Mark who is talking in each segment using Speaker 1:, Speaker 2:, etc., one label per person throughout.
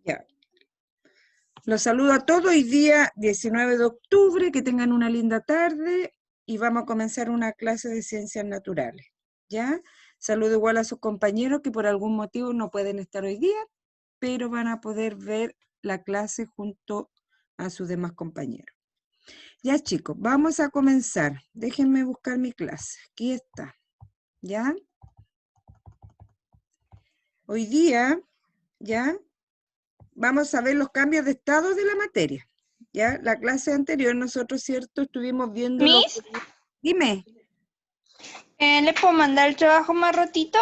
Speaker 1: Ya. Los saludo a todos hoy día 19 de octubre, que tengan una linda tarde y vamos a comenzar una clase de ciencias naturales. ¿Ya? Saludo igual a sus compañeros que por algún motivo no pueden estar hoy día, pero van a poder ver la clase junto a sus demás compañeros. Ya chicos, vamos a comenzar. Déjenme buscar mi clase. Aquí está. ¿Ya? Hoy día, ¿ya? Vamos a ver los cambios de estado de la materia. ¿Ya? La clase anterior nosotros, ¿cierto? Estuvimos viendo los...
Speaker 2: Miss,
Speaker 1: Dime.
Speaker 2: ¿le puedo mandar el trabajo más ratito?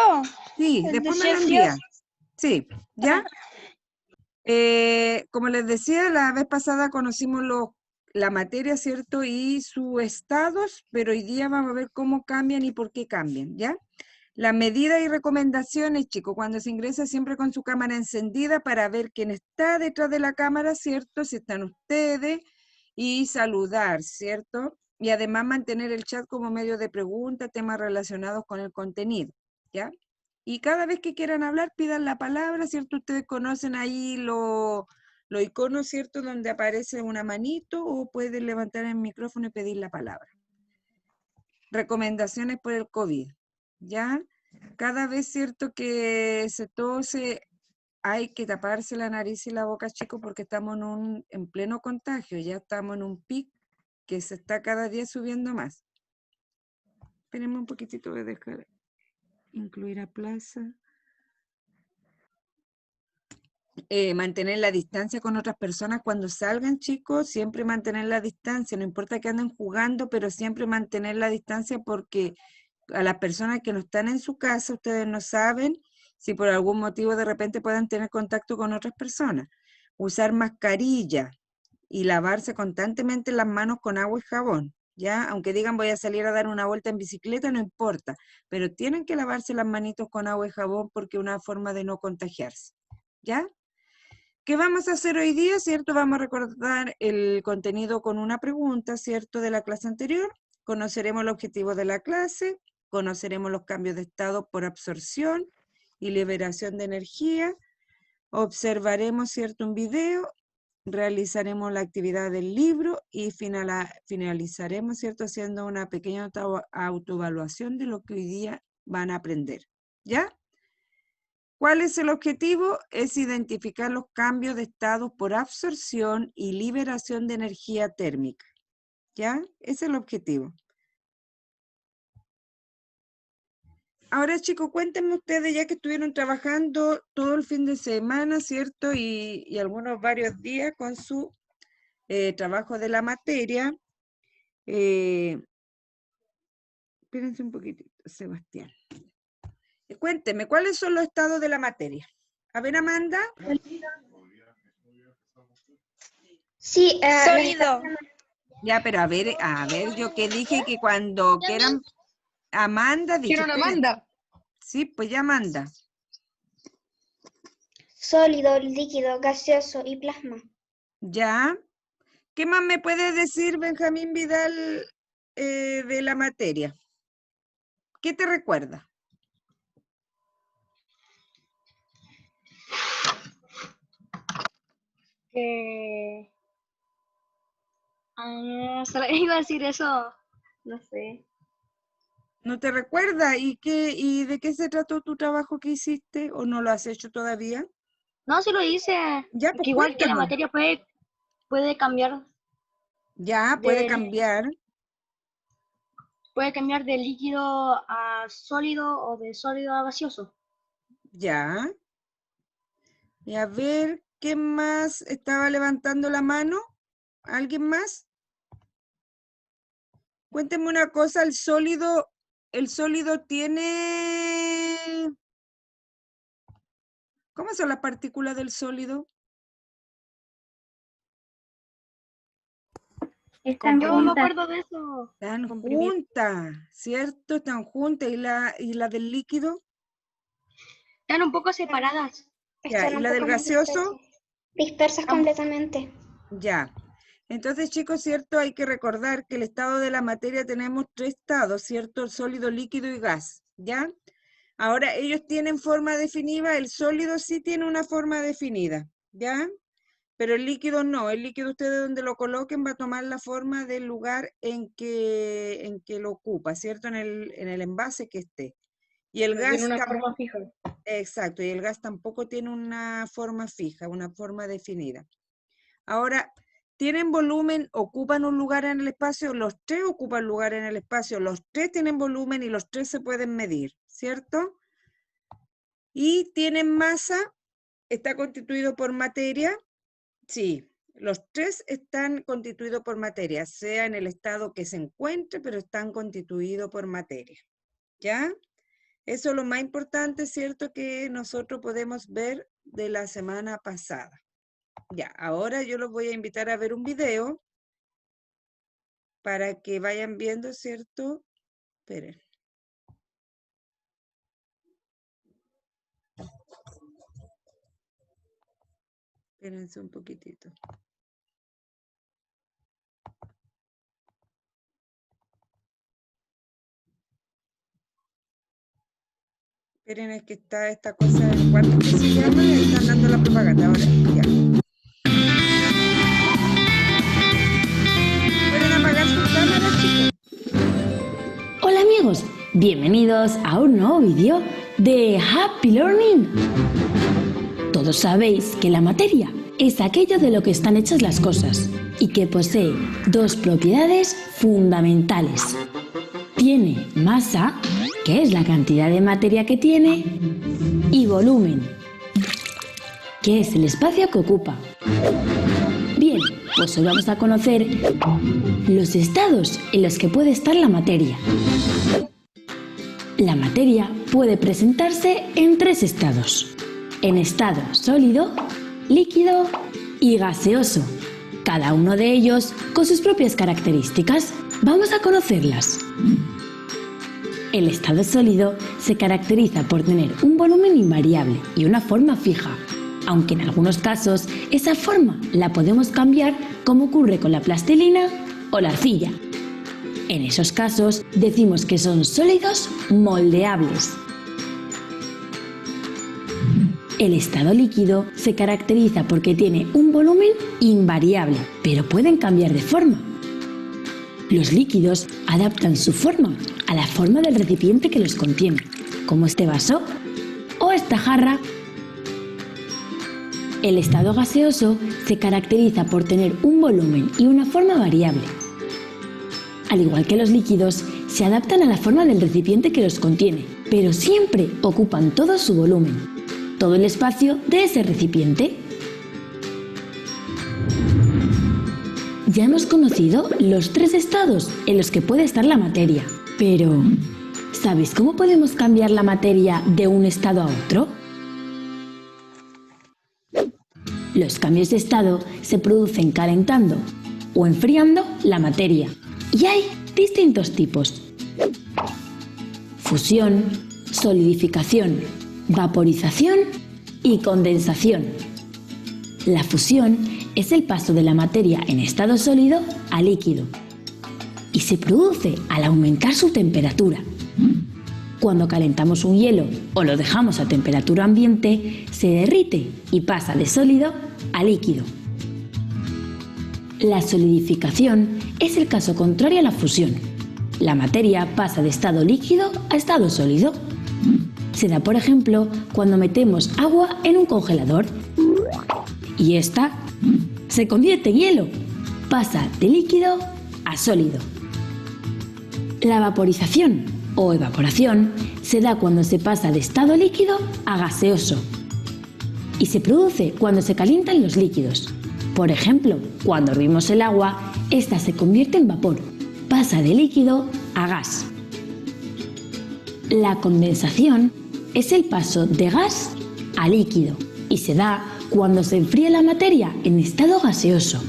Speaker 1: Sí,
Speaker 2: ¿El de
Speaker 1: después me lo
Speaker 2: ciencias?
Speaker 1: envía. Sí, ¿ya? Como les decía, la vez pasada conocimos la materia, ¿cierto? Y sus estados, pero hoy día vamos a ver cómo cambian y por qué cambian, ¿ya? Las medidas y recomendaciones, chicos, cuando se ingresa siempre con su cámara encendida para ver quién está detrás de la cámara, ¿cierto? Si están ustedes, y saludar, ¿cierto? Y además mantener el chat como medio de pregunta, temas relacionados con el contenido, ¿ya? Y cada vez que quieran hablar, pidan la palabra, ¿cierto? Ustedes conocen ahí los iconos, ¿cierto? Donde aparece una manito o pueden levantar el micrófono y pedir la palabra. Recomendaciones por el COVID, ¿ya? Cada vez, ¿cierto? Que se tose, hay que taparse la nariz y la boca, chicos, porque estamos en pleno contagio, ya estamos en un pic que se está cada día subiendo más. Espérenme un poquitito, voy a dejar incluir a plaza. Mantener la distancia con otras personas cuando salgan, chicos, siempre mantener la distancia, no importa que anden jugando, pero siempre mantener la distancia porque a las personas que no están en su casa, ustedes no saben si por algún motivo de repente puedan tener contacto con otras personas. Usar mascarilla y lavarse constantemente las manos con agua y jabón, ¿ya? Aunque digan voy a salir a dar una vuelta en bicicleta, no importa, pero tienen que lavarse las manitos con agua y jabón porque es una forma de no contagiarse, ¿ya? ¿Qué vamos a hacer hoy día, cierto? Vamos a recordar el contenido con una pregunta, cierto, de la clase anterior. Conoceremos el objetivo de la clase, conoceremos los cambios de estado por absorción y liberación de energía, observaremos, cierto, un video, realizaremos la actividad del libro y finalizaremos, cierto, haciendo una pequeña autoevaluación de lo que hoy día van a aprender. ¿Ya? ¿Cuál es el objetivo? Es identificar los cambios de estado por absorción y liberación de energía térmica. ¿Ya? Ese es el objetivo. Ahora, chicos, cuéntenme ustedes, ya que estuvieron trabajando todo el fin de semana, ¿cierto? Y algunos varios días con su trabajo de la materia. Espérense un poquitito, Sebastián. Cuéntenme, ¿cuáles son los estados de la materia? A ver, Amanda.
Speaker 3: Sí,
Speaker 2: Sólido.
Speaker 1: Ya, pero a ver, yo que dije que cuando quieran, Amanda, dije,
Speaker 2: Quiero una Amanda.
Speaker 1: sí, pues ya Amanda.
Speaker 3: sólido, líquido, gaseoso y plasma.
Speaker 1: Ya. ¿Qué más me puede decir, Benjamín Vidal, de la materia? ¿Qué te recuerda?
Speaker 4: Solo iba a decir eso, no sé.
Speaker 1: ¿No te recuerda? ¿Y de qué se trató tu trabajo que hiciste o no lo has hecho todavía?
Speaker 4: No, sí lo hice,
Speaker 1: Ya, pues
Speaker 4: que igual que la
Speaker 1: cuéntanos.
Speaker 4: materia puede cambiar
Speaker 1: Ya,
Speaker 4: de líquido a sólido o de sólido a gaseoso.
Speaker 1: Ya. Y a ver, ¿qué más estaba levantando la mano? ¿Alguien más? Cuénteme una cosa, el sólido tiene... ¿Cómo son las partículas del sólido?
Speaker 4: Yo me acuerdo de eso.
Speaker 1: Están
Speaker 4: Comprimido.
Speaker 1: juntas, ¿cierto? Están juntas. ¿Y la del líquido?
Speaker 4: Están un poco separadas.
Speaker 1: Ya.
Speaker 3: Están
Speaker 1: ¿Y
Speaker 3: un
Speaker 1: la del
Speaker 3: poco más
Speaker 1: gaseoso?
Speaker 3: dispersas completamente.
Speaker 1: Ya. Entonces, chicos, ¿cierto? Hay que recordar que el estado de la materia tenemos 3 estados, ¿cierto? Sólido, líquido y gas, ¿ya? Ahora, ellos tienen forma definida, el sólido sí tiene una forma definida, ¿ya? Pero el líquido no, el líquido ustedes donde lo coloquen va a tomar la forma del lugar en que lo ocupa, ¿cierto? En el envase que esté. Y el gas
Speaker 4: Tiene una forma fija.
Speaker 1: exacto, y el gas tampoco tiene una forma fija, una forma definida. Ahora, ¿tienen volumen, ocupan un lugar en el espacio? Los tres ocupan lugar en el espacio, los tres tienen volumen y los tres se pueden medir, ¿cierto? Y tienen masa, está constituido por materia, sí, los tres están constituidos por materia, sea en el estado que se encuentre, pero están constituidos por materia, ¿ya? Eso es lo más importante, ¿cierto? Que nosotros podemos ver de la semana pasada. Ya, ahora yo los voy a invitar a ver un video para que vayan viendo, ¿cierto? Esperen. Espérense un poquitito. Esperen, es que está esta cosa del cuarto que se llama, y están dando la propaganda ahora. Ya. ¿Pueden apagar sus cámaras, chicos?
Speaker 5: Hola amigos, bienvenidos a un nuevo vídeo de Happy Learning. Todos sabéis que la materia es aquello de lo que están hechas las cosas y que posee dos propiedades fundamentales. Tiene masa, que es la cantidad de materia que tiene, y volumen, que es el espacio que ocupa. Bien, pues hoy vamos a conocer los estados en los que puede estar la materia. La materia puede presentarse en tres estados: en estado sólido, líquido y gaseoso, cada uno de ellos con sus propias características. Vamos a conocerlas. El estado sólido se caracteriza por tener un volumen invariable y una forma fija, aunque en algunos casos esa forma la podemos cambiar, como ocurre con la plastilina o la arcilla. En esos casos decimos que son sólidos moldeables. El estado líquido se caracteriza porque tiene un volumen invariable, pero pueden cambiar de forma. Los líquidos adaptan su forma a la forma del recipiente que los contiene, como este vaso o esta jarra. El estado gaseoso se caracteriza por tener un volumen y una forma variable. Al igual que los líquidos, se adaptan a la forma del recipiente que los contiene, pero siempre ocupan todo su volumen, todo el espacio de ese recipiente. Ya hemos conocido los tres estados en los que puede estar la materia, pero ¿sabéis cómo podemos cambiar la materia de un estado a otro? Los cambios de estado se producen calentando o enfriando la materia, y hay distintos tipos: fusión, solidificación, vaporización y condensación. La fusión es el paso de la materia en estado sólido a líquido y se produce al aumentar su temperatura. Cuando calentamos un hielo o lo dejamos a temperatura ambiente, se derrite y pasa de sólido a líquido. La solidificación es el caso contrario a la fusión. La materia pasa de estado líquido a estado sólido. Se da, por ejemplo, cuando metemos agua en un congelador y esta se convierte en hielo, pasa de líquido a sólido. La vaporización o evaporación se da cuando se pasa de estado líquido a gaseoso y se produce cuando se calientan los líquidos. Por ejemplo, cuando hervimos el agua, esta se convierte en vapor, pasa de líquido a gas. La condensación es el paso de gas a líquido y se da cuando se enfría la materia en estado gaseoso.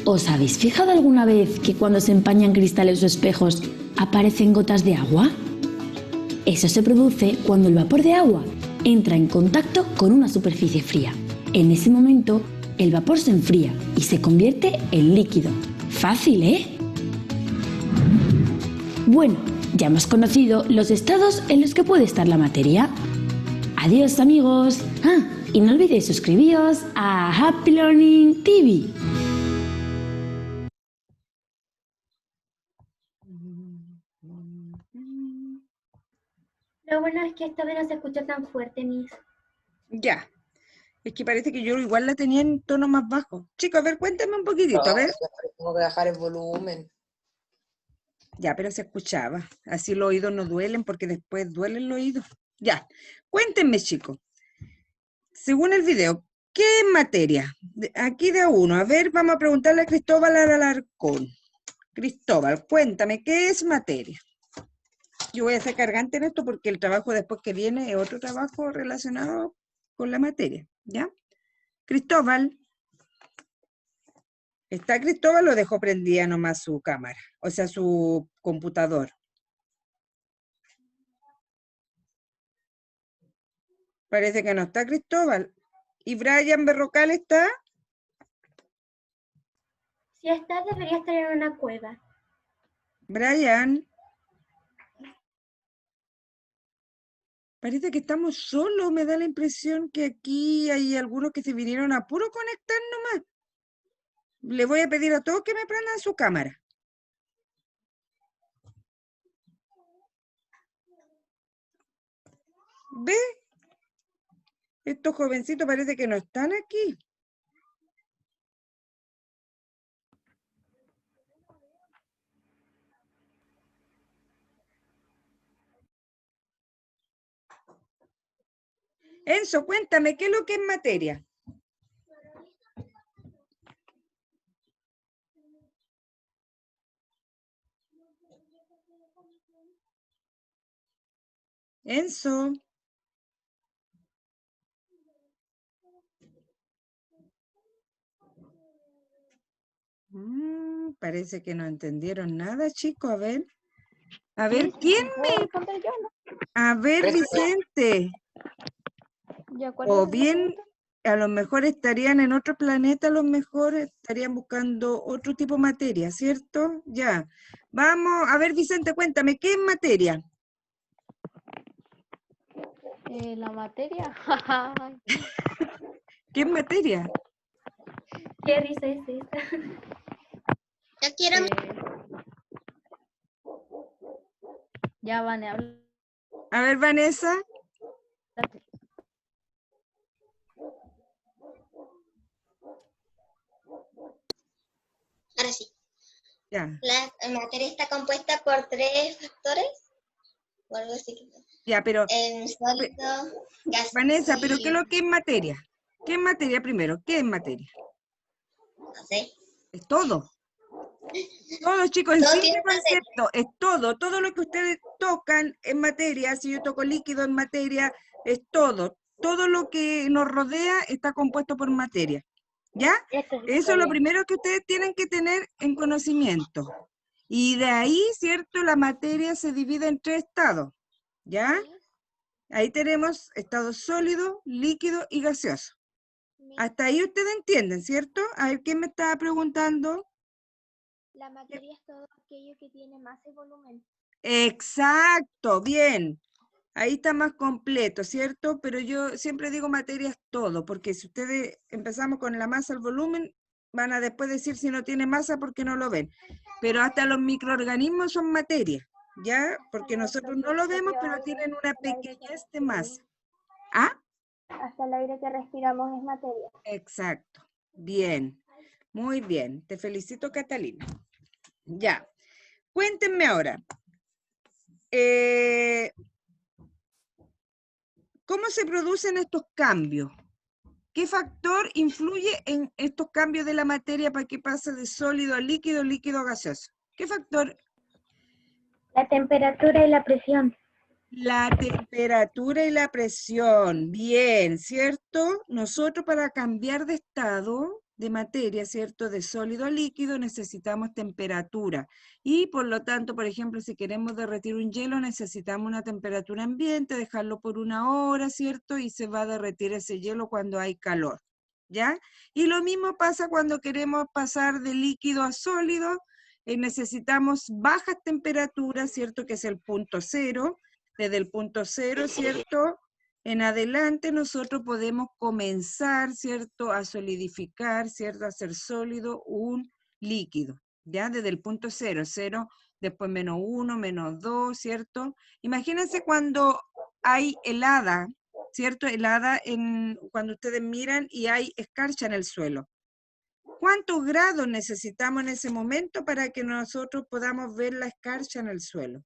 Speaker 5: ¿Os habéis fijado alguna vez que cuando se empañan cristales o espejos aparecen gotas de agua? Eso se produce cuando el vapor de agua entra en contacto con una superficie fría. En ese momento, el vapor se enfría y se convierte en líquido. Fácil, ¿eh? Bueno, ya hemos conocido los estados en los que puede estar la materia. Adiós, amigos. Y no olvidéis suscribiros a Happy Learning TV.
Speaker 6: Lo bueno es que esta vez no se escuchó tan fuerte, Miss.
Speaker 1: Ya. Es que parece que yo igual la tenía en tono más bajo. Chicos, a ver, cuéntame un poquitito, a ver.
Speaker 7: Tengo que bajar el volumen.
Speaker 1: Ya, pero se escuchaba. Así los oídos no duelen porque después duelen los oídos. Ya. Cuéntenme, chicos. Según el video, ¿qué es materia? Aquí de a uno. A ver, vamos a preguntarle a Cristóbal Alarcón. Cristóbal, cuéntame, ¿qué es materia? Yo voy a ser cargante en esto porque el trabajo después que viene es otro trabajo relacionado con la materia, ¿ya? Cristóbal. ¿Está Cristóbal o dejó prendida nomás su cámara? O sea, su computador. Parece que no está Cristóbal. ¿Y Brian Berrocal está?
Speaker 6: Si estás, debería estar en una cueva.
Speaker 1: Brian. Parece que estamos solos, me da la impresión que aquí hay algunos que se vinieron a puro conectar nomás. Le voy a pedir a todos que me prendan su cámara. ¿Ve? Estos jovencitos parece que no están aquí. Enzo, cuéntame, ¿qué es lo que es materia? Enzo. Parece que no entendieron nada, chicos. A ver, ¿quién me...? A ver, Vicente. O bien, a lo mejor estarían en otro planeta, a lo mejor estarían buscando otro tipo de materia, ¿cierto? Ya. Vamos, a ver, Vicente, cuéntame, ¿qué es materia?
Speaker 8: La materia.
Speaker 1: ¿Qué es materia?
Speaker 6: ¿Qué risa es esta?
Speaker 3: Yo quiero...
Speaker 8: Ya van a hablar.
Speaker 1: A ver, Vanessa.
Speaker 3: Ahora sí.
Speaker 1: Ya.
Speaker 3: La materia está compuesta por 3 factores. O algo así.
Speaker 1: Ya, pero...
Speaker 3: Sólido, gas.
Speaker 1: Vanessa, ¿pero qué es lo que es materia? ¿Qué es materia primero? ¿Qué es materia?
Speaker 3: No sé.
Speaker 1: Es todo. Todo, chicos, en
Speaker 3: Todo
Speaker 1: simple
Speaker 3: tiene
Speaker 1: concepto, es todo lo que ustedes tocan en materia, si yo toco líquido en materia, es todo lo que nos rodea está compuesto por materia, ¿ya? Eso es lo primero que ustedes tienen que tener en conocimiento, y de ahí, ¿cierto? La materia se divide en 3 estados, ¿ya? Ahí tenemos estado sólido, líquido y gaseoso. Hasta ahí ustedes entienden, ¿cierto? A ver, ¿quién me estaba preguntando?
Speaker 3: La materia es todo aquello que tiene masa y volumen.
Speaker 1: Exacto, bien. Ahí está más completo, ¿cierto? Pero yo siempre digo materia es todo, porque si ustedes empezamos con la masa, el volumen, van a después decir si no tiene masa porque no lo ven. Pero hasta los microorganismos son materia, ¿ya? Porque nosotros no lo vemos, pero tienen una pequeñez de masa. ¿Ah?
Speaker 3: Hasta el aire que respiramos es materia.
Speaker 1: Exacto. Bien. Muy bien. Te felicito, Catalina. Ya. Cuéntenme ahora. ¿Cómo se producen estos cambios? ¿Qué factor influye en estos cambios de la materia para que pase de sólido a líquido, líquido a gaseoso? ¿Qué factor?
Speaker 3: La temperatura y la presión.
Speaker 1: La temperatura y la presión. Bien, ¿cierto? Nosotros para cambiar de estado de materia, ¿cierto? De sólido a líquido necesitamos temperatura. Y por lo tanto, por ejemplo, si queremos derretir un hielo, necesitamos una temperatura ambiente, dejarlo por 1 hora, ¿cierto? Y se va a derretir ese hielo cuando hay calor, ¿ya? Y lo mismo pasa cuando queremos pasar de líquido a sólido, necesitamos bajas temperaturas, ¿cierto? Que es el punto cero. Desde el punto cero, ¿cierto? en adelante nosotros podemos comenzar, ¿cierto?, a solidificar, ¿cierto?, a hacer sólido un líquido, ¿ya? Desde el punto 0, 0, después -1, -2, ¿cierto? Imagínense cuando hay helada, ¿cierto? Helada cuando ustedes miran y hay escarcha en el suelo. ¿Cuántos grados necesitamos en ese momento para que nosotros podamos ver la escarcha en el suelo?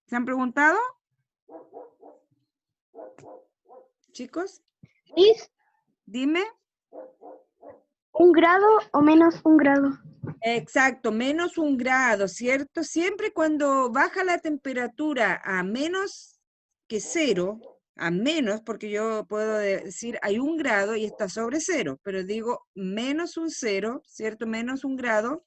Speaker 1: ¿Se han preguntado? Chicos,
Speaker 4: ¿Miss?
Speaker 1: dime.
Speaker 4: ¿1 grado o menos 1 grado?
Speaker 1: Exacto, -1 grado, ¿cierto? Siempre cuando baja la temperatura a menos que 0, a menos, porque yo puedo decir hay 1 grado y está sobre 0, pero digo menos un 0, ¿cierto? Menos 1 grado,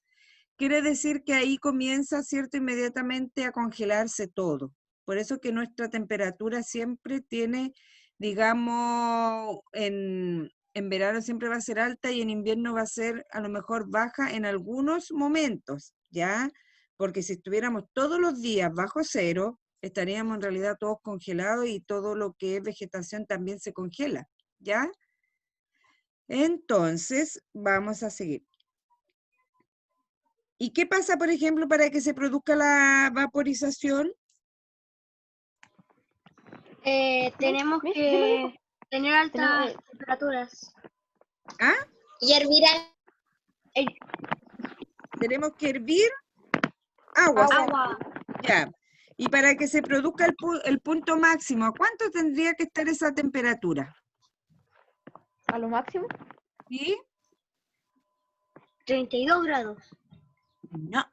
Speaker 1: quiere decir que ahí comienza, ¿cierto?, inmediatamente a congelarse todo. Por eso que nuestra temperatura siempre tiene, digamos, en verano siempre va a ser alta y en invierno va a ser a lo mejor baja en algunos momentos, ¿ya? Porque si estuviéramos todos los días bajo 0, estaríamos en realidad todos congelados y todo lo que es vegetación también se congela, ¿ya? Entonces, vamos a seguir. ¿Y qué pasa, por ejemplo, para que se produzca la vaporización?
Speaker 4: Tenemos que tener altas temperaturas.
Speaker 1: ¿Ah?
Speaker 3: Y hervir
Speaker 1: Tenemos que hervir agua.
Speaker 4: Agua.
Speaker 1: Ya. Y para que se produzca el punto máximo, ¿a cuánto tendría que estar esa temperatura?
Speaker 8: ¿A lo máximo?
Speaker 1: ¿Sí?
Speaker 4: 32 grados.
Speaker 1: No.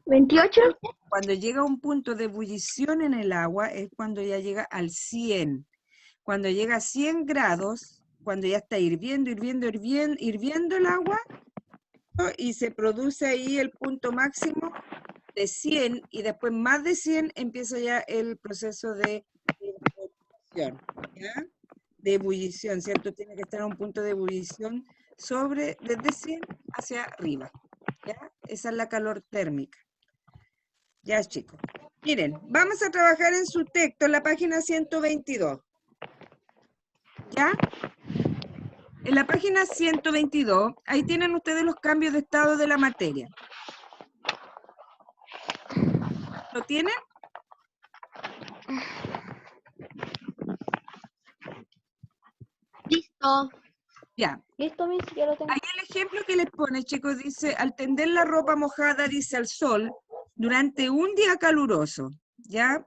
Speaker 4: 28.
Speaker 1: Cuando llega a un punto de ebullición en el agua es cuando ya llega al 100. Cuando llega a 100 grados, cuando ya está hirviendo el agua, ¿no? Y se produce ahí el punto máximo de 100 y después más de 100 empieza ya el proceso de ebullición, ¿ya? De ebullición, ¿cierto? Tiene que estar a un punto de ebullición desde 100 hacia arriba, ¿ya? Esa es la calor térmica. Ya, chicos. Miren, vamos a trabajar en su texto en la página 122. ¿Ya? En la página 122, ahí tienen ustedes los cambios de estado de la materia. ¿Lo tienen?
Speaker 4: Listo.
Speaker 1: Ya.
Speaker 8: ¿Listo, Miss? Ya lo tengo.
Speaker 1: Ahí el ejemplo que les pone, chicos, dice, al tender la ropa mojada, dice, al sol, durante un día caluroso, ¿ya?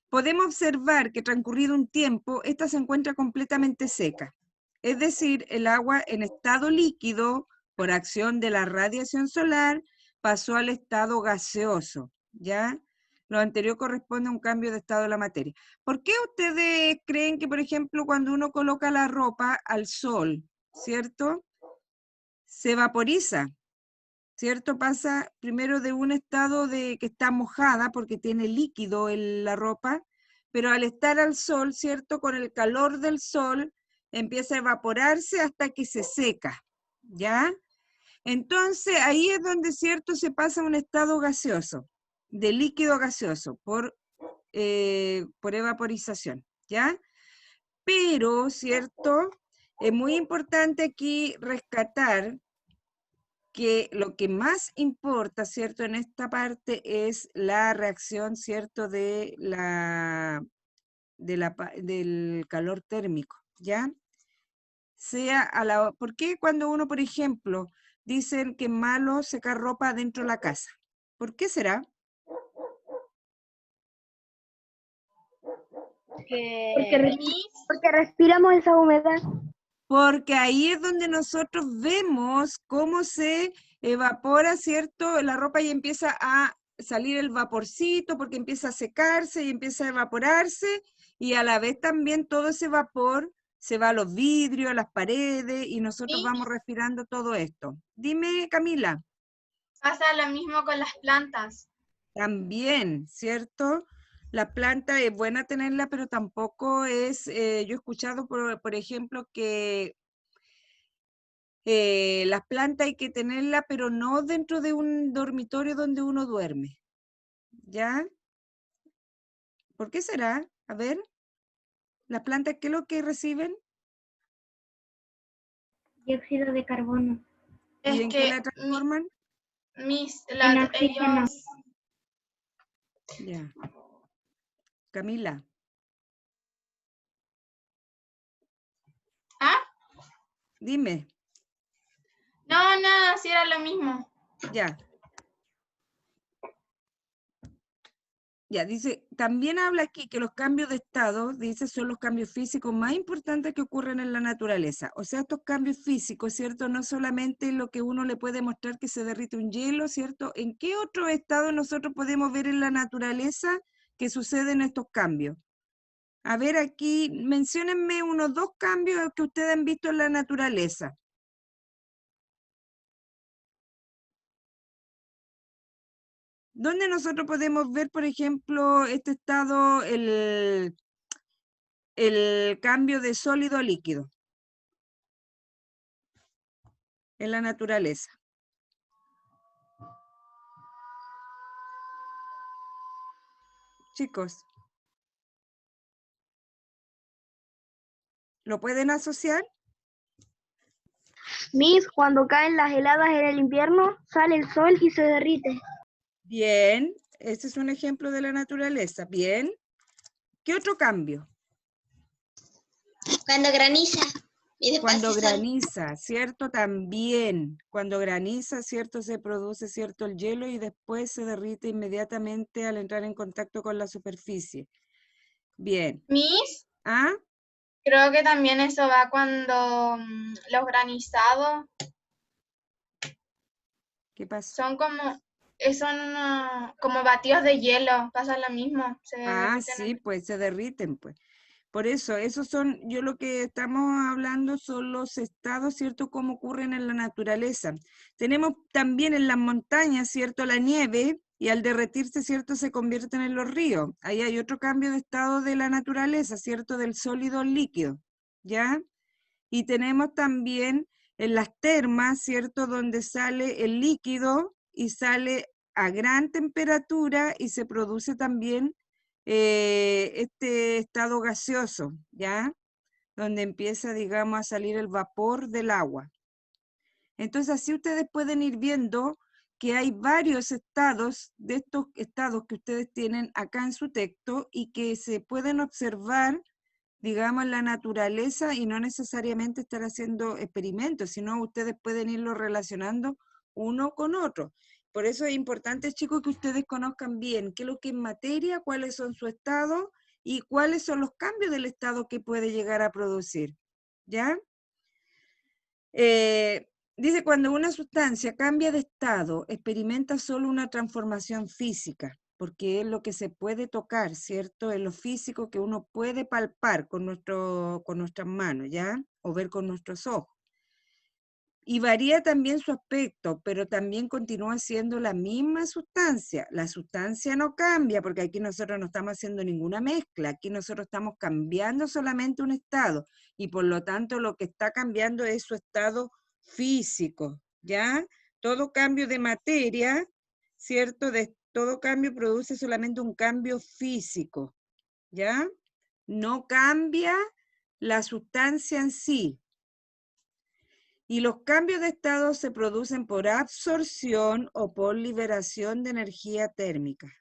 Speaker 1: Podemos observar que transcurrido un tiempo, esta se encuentra completamente seca. Es decir, el agua en estado líquido, por acción de la radiación solar, pasó al estado gaseoso, ¿ya? Lo anterior corresponde a un cambio de estado de la materia. ¿Por qué ustedes creen que, por ejemplo, cuando uno coloca la ropa al sol, ¿cierto?, se vaporiza, ¿cierto? Pasa primero de un estado de que está mojada porque tiene líquido en la ropa, pero al estar al sol, ¿cierto? Con el calor del sol empieza a evaporarse hasta que se seca, ¿ya? Entonces ahí es donde, ¿cierto?, se pasa a un estado gaseoso, de líquido a gaseoso, por evaporización, ¿ya? Pero, ¿cierto? Es muy importante aquí rescatar que lo que más importa, ¿cierto?, en esta parte es la reacción, ¿cierto?, del calor térmico, ¿ya? ¿Por qué cuando uno, por ejemplo, dicen que es malo secar ropa dentro de la casa? ¿Por qué será?
Speaker 4: Porque respiramos esa humedad.
Speaker 1: Porque ahí es donde nosotros vemos cómo se evapora, ¿cierto?, la ropa y empieza a salir el vaporcito, porque empieza a secarse y empieza a evaporarse, y a la vez también todo ese vapor se va a los vidrios, a las paredes, y nosotros vamos respirando todo esto. Dime, Camila.
Speaker 9: Pasa lo mismo con las plantas.
Speaker 1: También, ¿cierto? La planta es buena tenerla, pero tampoco es, yo he escuchado, por ejemplo, que las plantas hay que tenerla, pero no dentro de un dormitorio donde uno duerme, ¿ya? ¿Por qué será? A ver, ¿las plantas qué es lo que reciben?
Speaker 6: Dióxido de carbono.
Speaker 1: ¿Y
Speaker 9: Es
Speaker 1: en qué
Speaker 9: que
Speaker 1: la transforman?
Speaker 6: En oxígeno.
Speaker 9: ellos,
Speaker 1: Ya. Camila.
Speaker 9: ¿ah?
Speaker 1: Dime.
Speaker 9: No, nada, sí era lo mismo.
Speaker 1: Ya. Ya, dice, también habla aquí que los cambios de estado, dice, son los cambios físicos más importantes que ocurren en la naturaleza. O sea, estos cambios físicos, ¿cierto? No solamente lo que uno le puede mostrar que se derrite un hielo, ¿cierto? ¿En qué otro estado nosotros podemos ver en la naturaleza que suceden estos cambios? A ver, aquí, menciónenme unos 2 cambios que ustedes han visto en la naturaleza. ¿Dónde nosotros podemos ver, por ejemplo, este estado, el cambio de sólido a líquido en la naturaleza? Chicos, ¿lo pueden asociar?
Speaker 4: Miss, cuando caen las heladas en el invierno, sale el sol y se derrite.
Speaker 1: Bien, este es un ejemplo de la naturaleza. Bien. ¿Qué otro cambio?
Speaker 3: Cuando graniza y después
Speaker 1: Cuando
Speaker 3: hace sol.
Speaker 1: graniza, ¿cierto? También. Cuando graniza, ¿cierto? Se produce, ¿cierto? El hielo y después se derrite inmediatamente al entrar en contacto con la superficie. Bien.
Speaker 9: Miss,
Speaker 1: ¿Ah?
Speaker 9: creo que también eso va cuando los granizados
Speaker 1: ¿Qué pasa?
Speaker 9: son como batidos de hielo, pasa lo mismo. Se
Speaker 1: Ah,
Speaker 9: derriten
Speaker 1: sí, pues se derriten, pues. Por eso, esos son, yo lo que estamos hablando son los estados, ¿cierto? Como ocurren en la naturaleza. Tenemos también en las montañas, ¿cierto? La nieve, y al derretirse, ¿cierto? Se convierten en los ríos. Ahí hay otro cambio de estado de la naturaleza, ¿cierto? Del sólido al líquido, ¿ya? Y tenemos también en las termas, ¿cierto? Donde sale el líquido y sale a gran temperatura y se produce también este estado gaseoso, ¿ya? Donde empieza, digamos, a salir el vapor del agua. Entonces, así ustedes pueden ir viendo que hay varios estados de estos estados que ustedes tienen acá en su texto y que se pueden observar, digamos, en la naturaleza y no necesariamente estar haciendo experimentos, sino ustedes pueden irlo relacionando uno con otro. Por eso es importante, chicos, que ustedes conozcan bien qué es lo que es materia, cuáles son su estado y cuáles son los cambios del estado que puede llegar a producir. ¿Ya? Dice, cuando una sustancia cambia de estado, experimenta solo una transformación física, porque es lo que se puede tocar, ¿cierto? Es lo físico que uno puede palpar con nuestras manos, ¿ya? O ver con nuestros ojos. Y varía también su aspecto, pero también continúa siendo la misma sustancia. La sustancia no cambia, porque aquí nosotros no estamos haciendo ninguna mezcla, aquí nosotros estamos cambiando solamente un estado, y por lo tanto lo que está cambiando es su estado físico, ¿ya? Todo cambio de materia, ¿cierto? Todo cambio produce solamente un cambio físico, ¿ya? No cambia la sustancia en sí. Y los cambios de estado se producen por absorción o por liberación de energía térmica,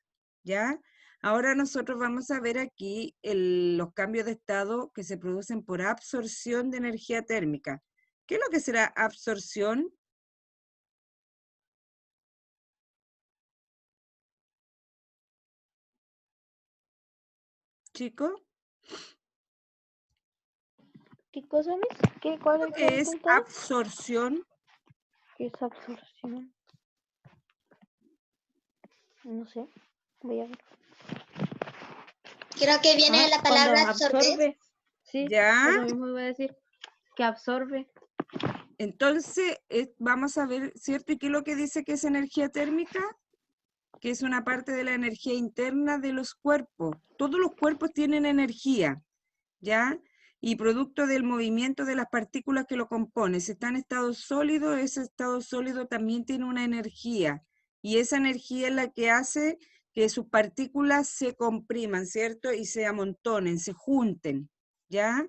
Speaker 1: ¿ya? Ahora nosotros vamos a ver aquí los cambios de estado que se producen por absorción de energía térmica. ¿Qué es lo que será absorción? ¿Chico?
Speaker 8: ¿Qué cosa, Miss? ¿Cuál es
Speaker 1: ¿Qué
Speaker 8: el
Speaker 1: es
Speaker 8: resultado?
Speaker 1: absorción?
Speaker 8: ¿Qué es absorción? No sé. Voy a ver.
Speaker 3: Creo que viene de la palabra
Speaker 8: Cuando
Speaker 3: absorber.
Speaker 8: absorbe. Sí,
Speaker 1: ¿Ya?
Speaker 8: eso mismo iba a decir. Que absorbe.
Speaker 1: Entonces, vamos a ver, ¿cierto? ¿Y qué es lo que dice que es energía térmica? Que es una parte de la energía interna de los cuerpos. Todos los cuerpos tienen energía, ¿ya? Y producto del movimiento de las partículas que lo componen. Si está en estado sólido, ese estado sólido también tiene una energía. Y esa energía es la que hace que sus partículas se compriman, ¿cierto? Y se amontonen, se junten, ¿ya?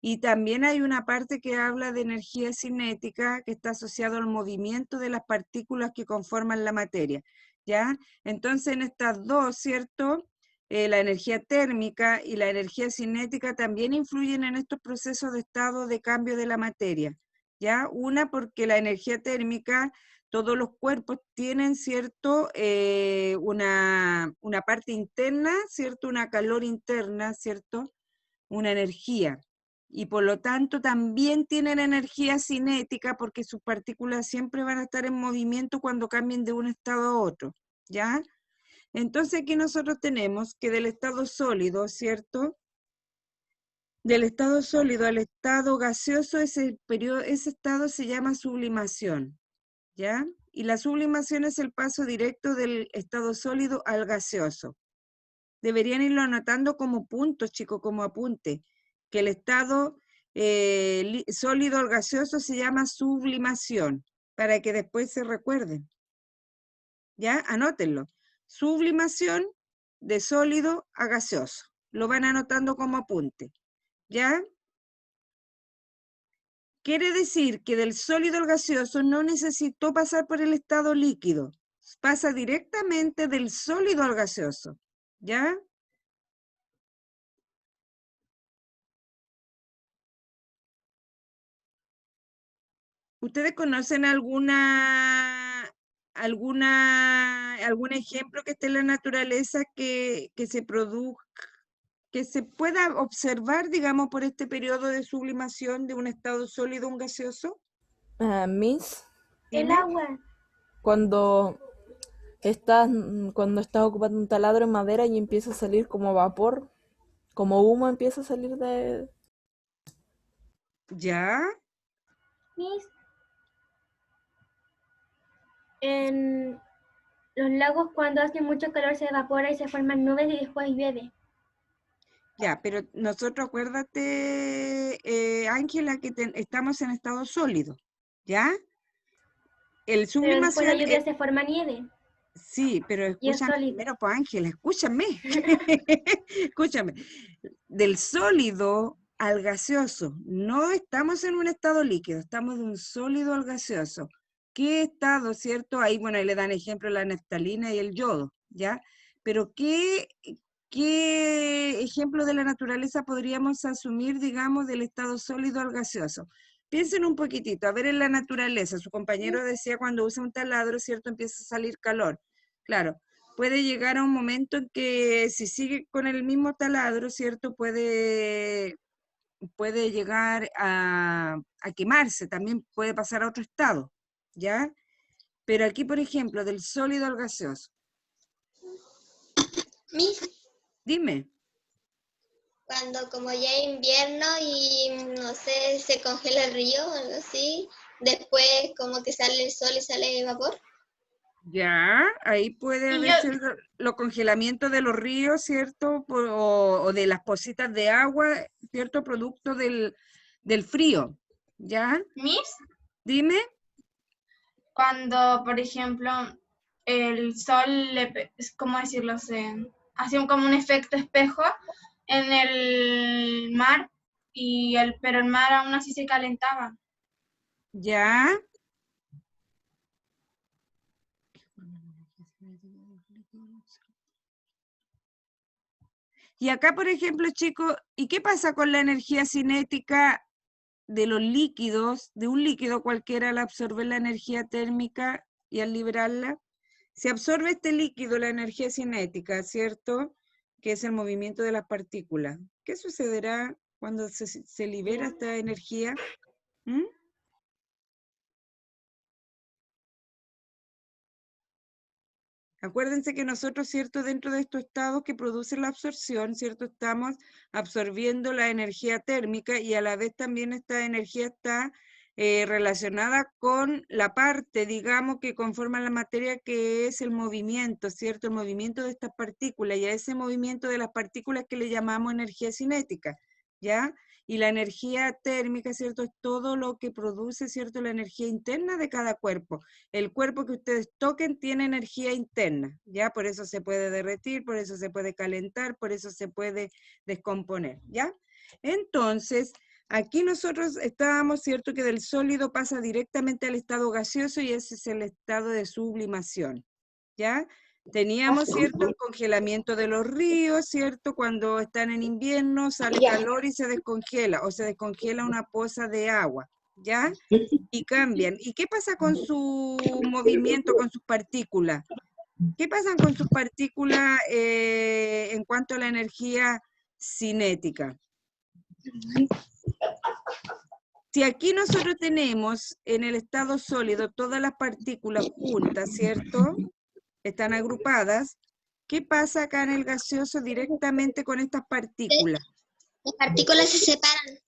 Speaker 1: Y también hay una parte que habla de energía cinética que está asociado al movimiento de las partículas que conforman la materia, ¿ya? Entonces en estas dos, ¿cierto? La energía térmica y la energía cinética también influyen en estos procesos de estado de cambio de la materia, ¿ya? Una porque la energía térmica, todos los cuerpos tienen, ¿cierto? Una parte interna, ¿cierto? Una calor interna, ¿cierto? Una energía. Y por lo tanto también tienen energía cinética porque sus partículas siempre van a estar en movimiento cuando cambien de un estado a otro, ¿ya? Entonces aquí nosotros tenemos que del estado sólido, ¿cierto? Del estado sólido al estado gaseoso, ese estado se llama sublimación, ¿ya? Y la sublimación es el paso directo del estado sólido al gaseoso. Deberían irlo anotando como puntos, chicos, como apunte, que el estado sólido al gaseoso se llama sublimación, para que después se recuerden. ¿Ya? Anótenlo. Sublimación de sólido a gaseoso. Lo van anotando como apunte. ¿Ya? Quiere decir que del sólido al gaseoso no necesitó pasar por el estado líquido. Pasa directamente del sólido al gaseoso. ¿Ya? ¿Ustedes conocen algún ejemplo que esté en la naturaleza que se produzca, que se pueda observar, digamos, por este periodo de sublimación de un estado sólido a un gaseoso?
Speaker 7: Miss,
Speaker 6: El
Speaker 1: Dime.
Speaker 6: agua.
Speaker 7: cuando cuando estás ocupando un taladro en madera y empieza a salir como vapor, como humo empieza a salir de...
Speaker 1: ¿Ya?
Speaker 6: Miss, en los lagos cuando hace mucho calor se evapora y se forman nubes y después llueve.
Speaker 1: Ya, pero nosotros acuérdate, Ángela, que estamos en estado sólido, ¿ya? El
Speaker 6: Pero después de la
Speaker 1: sublimación,
Speaker 6: lluvia se forma nieve
Speaker 1: sí, pero
Speaker 6: y es
Speaker 1: escúchame
Speaker 6: sólido.
Speaker 1: primero, pues Ángela, escúchame. Escúchame. Del sólido al gaseoso, no estamos en un estado líquido, estamos de un sólido al gaseoso. ¿Qué estado, cierto? Ahí, bueno, ahí le dan ejemplo la naftalina y el yodo, ¿ya? Pero ¿qué ejemplo de la naturaleza podríamos asumir, digamos, del estado sólido al gaseoso? Piensen un poquitito, a ver en la naturaleza, su compañero decía cuando usa un taladro, ¿cierto? Empieza a salir calor. Claro, puede llegar a un momento en que si sigue con el mismo taladro, ¿cierto? Puede llegar a quemarse, también puede pasar a otro estado, ¿ya? Pero aquí, por ejemplo, del sólido al gaseoso.
Speaker 3: Miss,
Speaker 1: Dime.
Speaker 3: cuando como ya es invierno y no sé, se congela el río o algo así, después como que sale el sol y sale vapor.
Speaker 1: Ya, ahí puede
Speaker 9: Y
Speaker 1: haber los congelamientos de los ríos, ¿cierto? O de las pocitas de agua, ¿cierto? Producto del frío, ¿ya?
Speaker 9: Miss,
Speaker 1: Dime.
Speaker 9: cuando, por ejemplo, el sol, ¿cómo decirlo? Hacía como un efecto espejo en el mar, pero el mar aún así se calentaba.
Speaker 1: ¿Ya? Y acá, por ejemplo, chicos, ¿y qué pasa con la energía cinética de los líquidos, de un líquido cualquiera al absorber la energía térmica y al liberarla? Se absorbe este líquido, la energía cinética, ¿cierto? Que es el movimiento de las partículas. ¿Qué sucederá cuando se libera esta energía? ¿Mm? Acuérdense que nosotros, ¿cierto? Dentro de estos estados que producen la absorción, ¿cierto? Estamos absorbiendo la energía térmica y a la vez también esta energía está relacionada con la parte, digamos, que conforma la materia, que es el movimiento, ¿cierto? El movimiento de estas partículas y a ese movimiento de las partículas que le llamamos energía cinética, ¿ya? Y la energía térmica, ¿cierto? Es todo lo que produce, ¿cierto? La energía interna de cada cuerpo. El cuerpo que ustedes toquen tiene energía interna, ¿ya? Por eso se puede derretir, por eso se puede calentar, por eso se puede descomponer, ¿ya? Entonces, aquí nosotros estábamos, ¿cierto? Que del sólido pasa directamente al estado gaseoso y ese es el estado de sublimación, ¿ya? Teníamos, ¿cierto? El congelamiento de los ríos, ¿cierto? Cuando están en invierno sale calor y se descongela, o se descongela una poza de agua, ¿ya? Y cambian. ¿Y qué pasa con su movimiento, con sus partículas? ¿Qué pasa con sus partículas en cuanto a la energía cinética? Si aquí nosotros tenemos en el estado sólido todas las partículas juntas, ¿cierto? Están agrupadas. ¿Qué pasa acá en el gaseoso directamente con estas partículas?
Speaker 3: Las partículas se separan.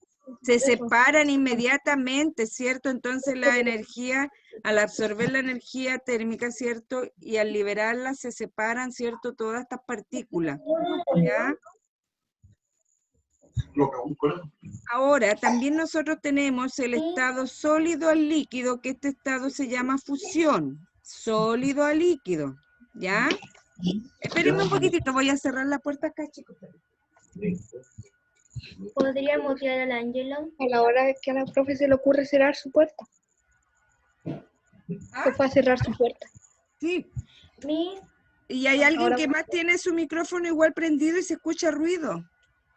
Speaker 1: Se separan inmediatamente, ¿cierto? Entonces la energía, al absorber la energía térmica, ¿cierto? Y al liberarla se separan, ¿cierto? Todas estas partículas, ¿ya? Ahora, también nosotros tenemos el estado sólido al líquido, que este estado se llama fusión. Sólido a líquido, ¿ya? Espérenme un poquitito, voy a cerrar la puerta acá, chicos.
Speaker 6: ¿Podría mutear al Ángelo?
Speaker 8: A la hora que a la profe se le ocurre cerrar su puerta.
Speaker 1: ¿Ah?
Speaker 8: Se fue a cerrar su puerta.
Speaker 1: Sí.
Speaker 6: Miss,
Speaker 1: Y hay alguien
Speaker 8: Ahora-
Speaker 1: que más tiene su micrófono igual prendido y se escucha ruido.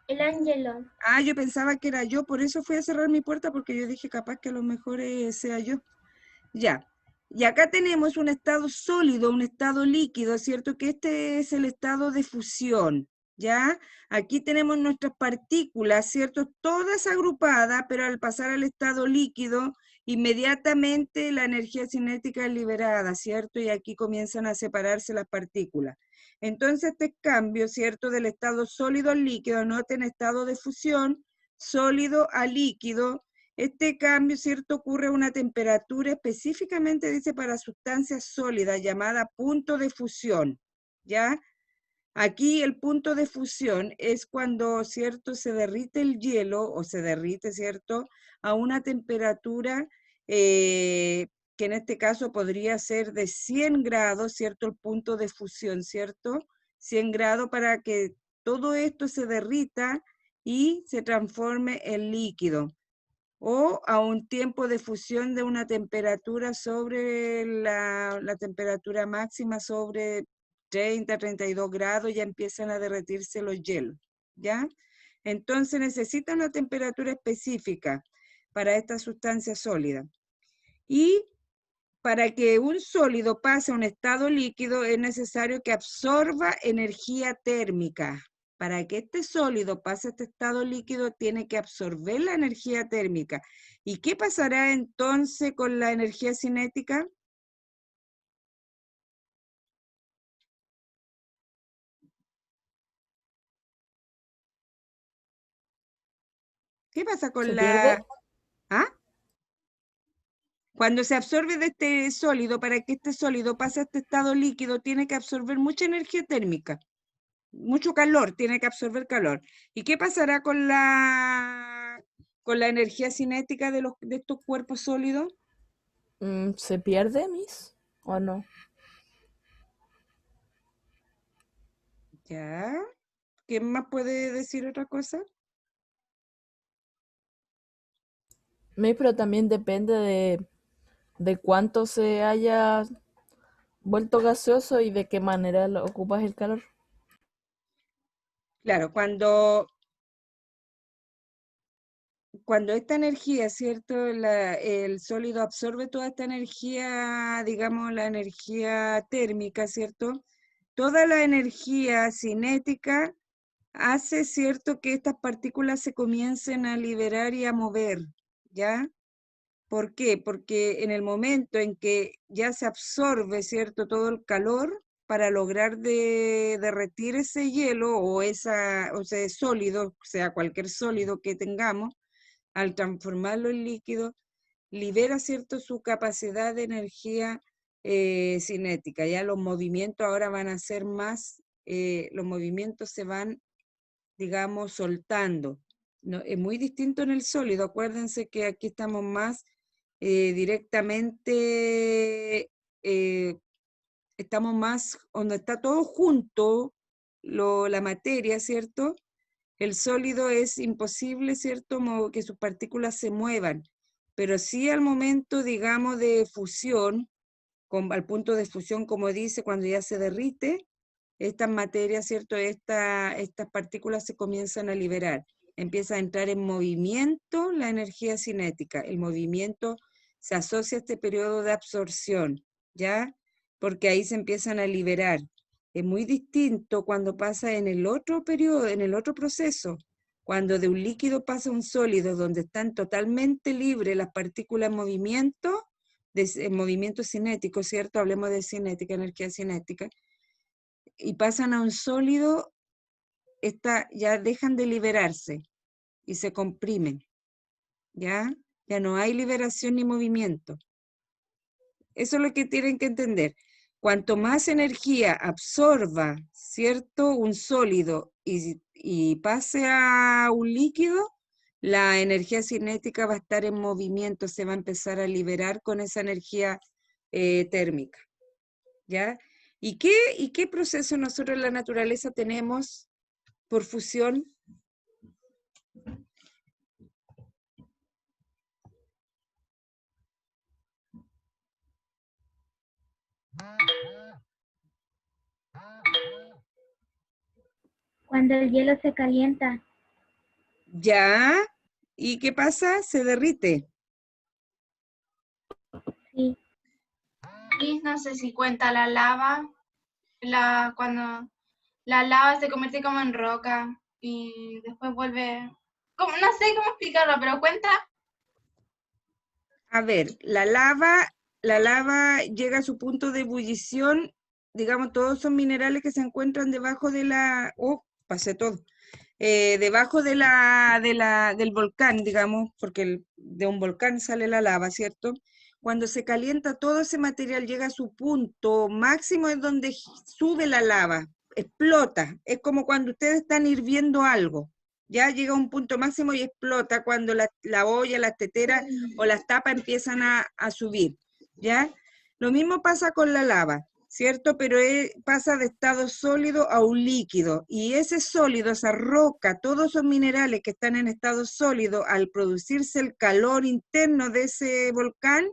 Speaker 6: el Ángelo.
Speaker 1: Ah, yo pensaba que era yo, por eso fui a cerrar mi puerta, porque yo dije capaz que a lo mejor sea yo. Ya. Y acá tenemos un estado sólido, un estado líquido, ¿cierto? Que este es el estado de fusión, ¿ya? Aquí tenemos nuestras partículas, ¿cierto? Todas agrupadas, pero al pasar al estado líquido, inmediatamente la energía cinética es liberada, ¿cierto? Y aquí comienzan a separarse las partículas. Entonces este cambio, ¿cierto? Del estado sólido al líquido, noten estado de fusión, sólido a líquido. Este cambio, ¿cierto? Ocurre a una temperatura específicamente, dice, para sustancias sólidas, llamada punto de fusión, ¿ya? Aquí el punto de fusión es cuando, ¿cierto? Se derrite el hielo, o se derrite, ¿cierto? A una temperatura que en este caso podría ser de 100 grados, ¿cierto? El punto de fusión, ¿cierto? 100 grados para que todo esto se derrita y se transforme en líquido, o a un tiempo de fusión de una temperatura sobre la temperatura máxima, sobre 30, 32 grados, ya empiezan a derretirse los hielos, ¿ya? Entonces necesita una temperatura específica para esta sustancia sólida. Y para que un sólido pase a un estado líquido es necesario que absorba energía térmica. Para que este sólido pase a este estado líquido tiene que absorber la energía térmica. ¿Y qué pasará entonces con la energía cinética? ¿Qué pasa con
Speaker 7: ¿Se
Speaker 1: la...
Speaker 7: pierde?
Speaker 1: ¿Ah? Cuando se absorbe de este sólido, para que este sólido pase a este estado líquido, tiene que absorber mucha energía térmica. Mucho calor, tiene que absorber calor. ¿Y qué pasará con la energía cinética de estos cuerpos sólidos?
Speaker 7: ¿Se pierde, Miss? ¿O no?
Speaker 1: ¿Ya? ¿Quién más puede decir otra cosa?
Speaker 7: Miss, pero también depende de cuánto se haya vuelto gaseoso y de qué manera lo ocupas el calor.
Speaker 1: Claro, cuando esta energía, ¿cierto? El sólido absorbe toda esta energía, digamos, la energía térmica, ¿cierto? Toda la energía cinética hace, ¿cierto?, que estas partículas se comiencen a liberar y a mover, ¿ya? ¿Por qué? Porque en el momento en que ya se absorbe, ¿cierto?, todo el calor para lograr derretir ese hielo o ese sólido, sea cualquier sólido que tengamos, al transformarlo en líquido, libera, ¿cierto?, su capacidad de energía cinética. Ya los movimientos ahora van a ser más, los movimientos se van, digamos, soltando, No, es muy distinto en el sólido. Acuérdense que aquí estamos más directamente, estamos más donde está todo junto, la materia, ¿cierto? El sólido es imposible, ¿cierto? Que sus partículas se muevan, pero sí al momento, digamos, de fusión, al punto de fusión, como dice, cuando ya se derrite, estas materias, ¿cierto? Estas partículas se comienzan a liberar. Empieza a entrar en movimiento la energía cinética. El movimiento se asocia a este periodo de absorción, ¿ya? Porque ahí se empiezan a liberar. Es muy distinto cuando pasa en el otro periodo, en el otro proceso, cuando de un líquido pasa a un sólido, donde están totalmente libres las partículas en movimiento cinético, ¿cierto? Hablemos de cinética, energía cinética, y pasan a un sólido, ya dejan de liberarse y se comprimen, ¿ya? Ya no hay liberación ni movimiento. Eso es lo que tienen que entender. Cuanto más energía absorba, ¿cierto? Un sólido y pase a un líquido, la energía cinética va a estar en movimiento, se va a empezar a liberar con esa energía térmica, ¿ya? ¿Y qué proceso nosotros en la naturaleza tenemos por fusión?
Speaker 6: Cuando el hielo se calienta.
Speaker 1: ¿Ya? ¿Y qué pasa? Se derrite.
Speaker 6: Sí.
Speaker 9: Y no sé si cuenta la lava, cuando la lava se convierte como en roca y después vuelve, no sé cómo explicarlo, pero cuenta.
Speaker 1: A ver, la lava llega a su punto de ebullición, digamos, todos son minerales que se encuentran debajo de pasé todo. Debajo del volcán, digamos, porque de un volcán sale la lava, ¿cierto? Cuando se calienta todo ese material llega a su punto máximo, es donde sube la lava, explota. Es como cuando ustedes están hirviendo algo. Ya llega a un punto máximo y explota cuando la olla, las teteras o las tapas empiezan a subir, ¿ya? Lo mismo pasa con la lava, ¿cierto? Pero pasa de estado sólido a un líquido, y ese sólido, esa roca, todos esos minerales que están en estado sólido, al producirse el calor interno de ese volcán,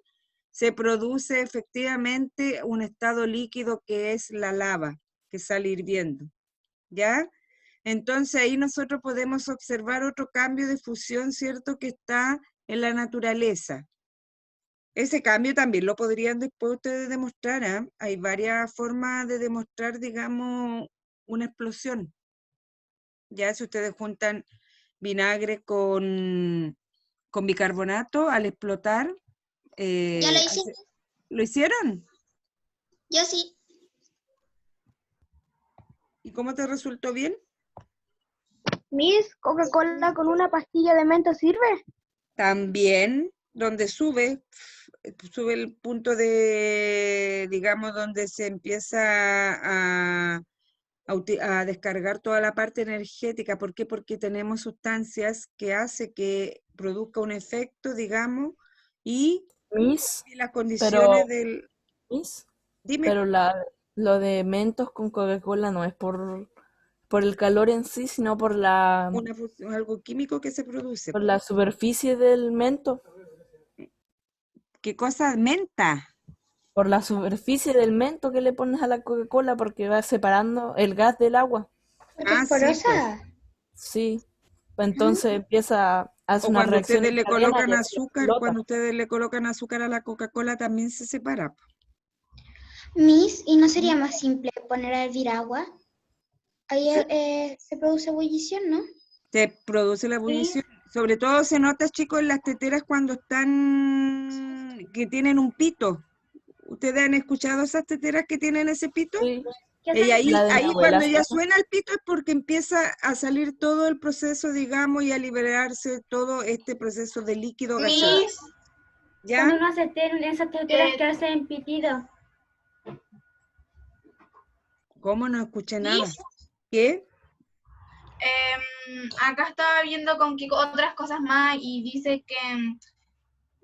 Speaker 1: se produce efectivamente un estado líquido que es la lava, que sale hirviendo, ¿ya? Entonces ahí nosotros podemos observar otro cambio de fusión, ¿cierto? Que está en la naturaleza. Ese cambio también lo podrían después ustedes demostrar, ¿eh? Hay varias formas de demostrar, digamos, una explosión. Ya si ustedes juntan vinagre con bicarbonato, al explotar...
Speaker 3: ¿Ya lo hice?
Speaker 1: ¿Lo hicieron?
Speaker 3: Yo sí.
Speaker 1: ¿Y cómo te resultó bien?
Speaker 8: Miss, ¿Coca-Cola con una pastilla de menta sirve?
Speaker 1: También, donde sube el punto de, digamos, donde se empieza a descargar toda la parte energética. ¿Por qué? Porque tenemos sustancias que hace que produzca un efecto, digamos, y
Speaker 7: Miss,
Speaker 1: las condiciones
Speaker 7: Miss,
Speaker 1: Dime.
Speaker 7: pero lo de Mentos con Coca-Cola no es por el calor en sí, sino por
Speaker 1: Algo químico que se produce.
Speaker 7: por la superficie del mento.
Speaker 1: ¿Qué cosa? Menta.
Speaker 7: Por la superficie del mento que le pones a la Coca-Cola porque va separando el gas del agua.
Speaker 1: Ah, sí, pues.
Speaker 7: Sí. Entonces hace
Speaker 1: O
Speaker 7: una
Speaker 1: cuando
Speaker 7: reacción
Speaker 1: ustedes
Speaker 7: en
Speaker 1: le
Speaker 7: cadena
Speaker 1: colocan
Speaker 7: y
Speaker 1: azúcar,
Speaker 7: explota.
Speaker 1: cuando ustedes le colocan azúcar a la Coca-Cola también se separa.
Speaker 10: Miss, ¿y no sería más simple poner a hervir agua? Ahí se produce ebullición, ¿no?
Speaker 1: Se produce la ebullición. Sobre todo se nota, chicos, en las teteras cuando que tienen un pito. ¿Ustedes han escuchado esas teteras que tienen ese pito?
Speaker 7: Sí.
Speaker 1: Y ahí
Speaker 7: La de mi abuela
Speaker 1: cuando ya
Speaker 7: hace eso.
Speaker 1: suena el pito es porque empieza a salir todo el proceso, digamos, y a liberarse todo este proceso de líquido gaseoso.
Speaker 9: Miss,
Speaker 1: ¿Ya?
Speaker 6: Cuando uno se tiene en esas teteras que hacen pitido.
Speaker 1: ¿Cómo? No escuché nada.
Speaker 9: Miss,
Speaker 1: ¿Qué?
Speaker 9: Acá estaba viendo con qué otras cosas más y dice que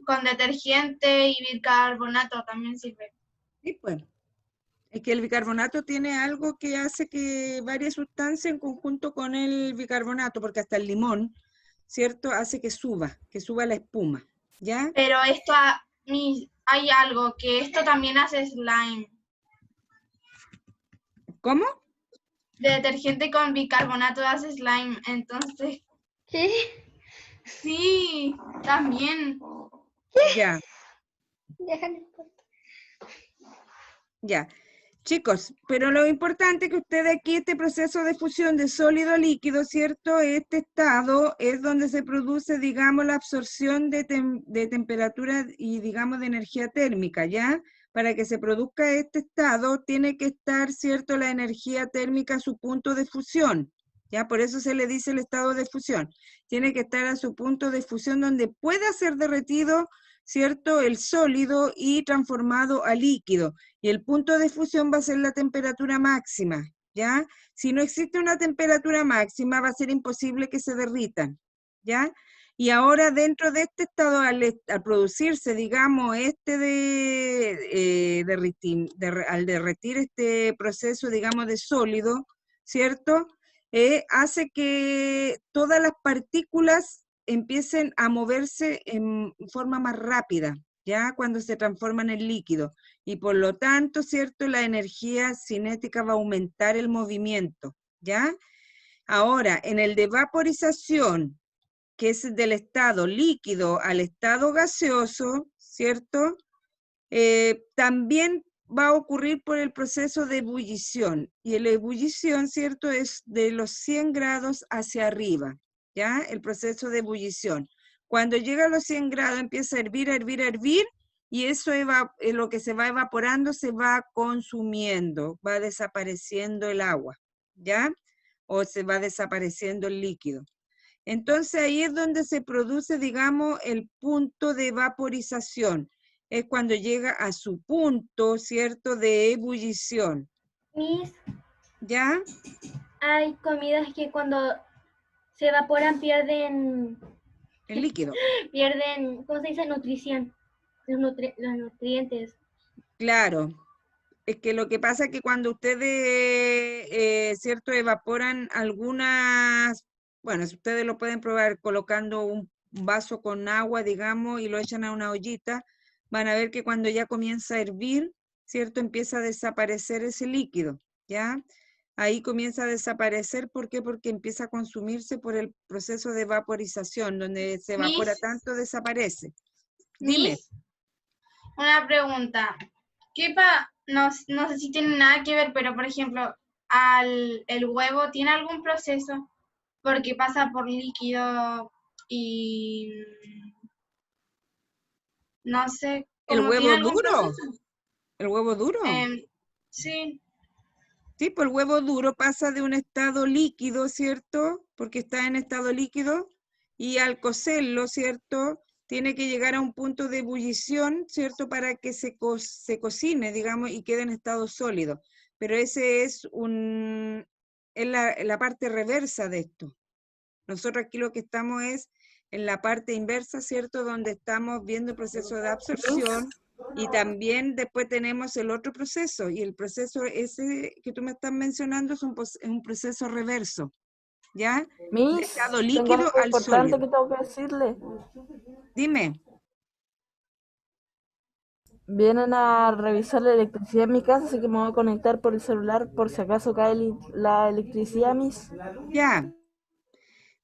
Speaker 9: con detergente y bicarbonato también sirve.
Speaker 1: Sí, pues. Es que el bicarbonato tiene algo que hace que varias sustancias en conjunto con el bicarbonato, porque hasta el limón, ¿cierto? Hace que suba la espuma, ¿ya?
Speaker 9: Pero esto, hay algo, que esto también hace slime.
Speaker 1: ¿Cómo?
Speaker 9: Detergente con bicarbonato hace slime, entonces,
Speaker 2: ¿Qué?
Speaker 9: sí, también.
Speaker 1: Ya,
Speaker 2: Déjame.
Speaker 1: ya. Chicos, pero lo importante es que ustedes aquí, este proceso de fusión de sólido a líquido, ¿cierto? Este estado es donde se produce, digamos, la absorción de temperatura y, digamos, de energía térmica, ¿ya? Para que se produzca este estado, tiene que estar, ¿cierto?, la energía térmica a su punto de fusión, ¿ya? Por eso se le dice el estado de fusión. Tiene que estar a su punto de fusión donde pueda ser derretido, ¿cierto?, el sólido y transformado a líquido. Y el punto de fusión va a ser la temperatura máxima, ¿ya? Si no existe una temperatura máxima, va a ser imposible que se derritan, ¿ya? Y ahora dentro de este estado, al producirse, digamos, al derretir este proceso, digamos, de sólido, ¿cierto? Hace que todas las partículas empiecen a moverse en forma más rápida, ¿ya? Cuando se transforman en líquido. Y por lo tanto, ¿cierto? La energía cinética va a aumentar el movimiento, ¿ya? Ahora, en el de vaporización, que es del estado líquido al estado gaseoso, ¿cierto? También va a ocurrir por el proceso de ebullición. Y la ebullición, ¿cierto? Es de los 100 grados hacia arriba, ¿ya? El proceso de ebullición. Cuando llega a los 100 grados empieza a hervir, a hervir, a hervir, y eso lo que se va evaporando se va consumiendo, va desapareciendo el agua, ¿ya? O se va desapareciendo el líquido. Entonces ahí es donde se produce, digamos, el punto de vaporización. Es cuando llega a su punto, ¿cierto?, de ebullición.
Speaker 6: Miss,
Speaker 1: ¿Ya?
Speaker 6: hay comidas que cuando se evaporan pierden,
Speaker 1: El líquido.
Speaker 6: ¿cómo se dice? Nutrición, los nutrientes.
Speaker 1: Claro. Es que lo que pasa es que cuando ustedes, ¿cierto?, evaporan algunas, bueno, si ustedes lo pueden probar colocando un vaso con agua, digamos, y lo echan a una ollita, van a ver que cuando ya comienza a hervir, ¿cierto?, empieza a desaparecer ese líquido, ¿ya? Ahí comienza a desaparecer, ¿por qué? Porque empieza a consumirse por el proceso de vaporización, donde se evapora tanto, desaparece. Dime.
Speaker 9: Una pregunta. No sé si tiene nada que ver, pero por ejemplo, el huevo tiene algún proceso porque pasa por líquido y no sé.
Speaker 1: ¿El
Speaker 9: ¿Cómo tiene
Speaker 1: huevo
Speaker 9: algún
Speaker 1: duro?
Speaker 9: proceso?
Speaker 1: ¿El huevo duro?
Speaker 9: Sí.
Speaker 1: Sí, pues el huevo duro pasa de un estado líquido, ¿cierto? Porque está en estado líquido, y al cocerlo, ¿cierto?, tiene que llegar a un punto de ebullición, ¿cierto?, para que se cocine, digamos, y quede en estado sólido. Pero ese es la parte reversa de esto. Nosotros aquí lo que estamos es en la parte inversa, ¿cierto?, donde estamos viendo el proceso de absorción. Y también después tenemos el otro proceso, y el proceso ese que tú me estás mencionando es un proceso reverso, ¿ya? De
Speaker 7: Miss,
Speaker 1: estado
Speaker 7: tengo
Speaker 1: líquido
Speaker 7: algo
Speaker 1: al
Speaker 7: importante
Speaker 1: sólido.
Speaker 7: que tengo que decirle.
Speaker 1: Dime.
Speaker 7: Vienen a revisar la electricidad en mi casa, así que me voy a conectar por el celular por si acaso cae la electricidad, Miss.
Speaker 1: Ya,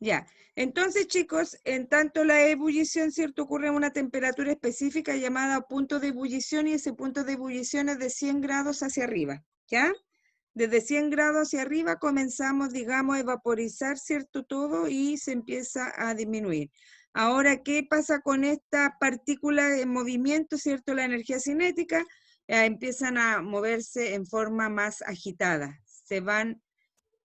Speaker 1: ya. Entonces, chicos, en tanto la ebullición, ¿cierto?, ocurre a una temperatura específica llamada punto de ebullición, y ese punto de ebullición es de 100 grados hacia arriba, ¿ya? Desde 100 grados hacia arriba comenzamos, digamos, a evaporizar, ¿cierto?, todo, y se empieza a disminuir. Ahora, ¿qué pasa con esta partícula en movimiento, ¿cierto? La energía cinética, empiezan a moverse en forma más agitada. Se van,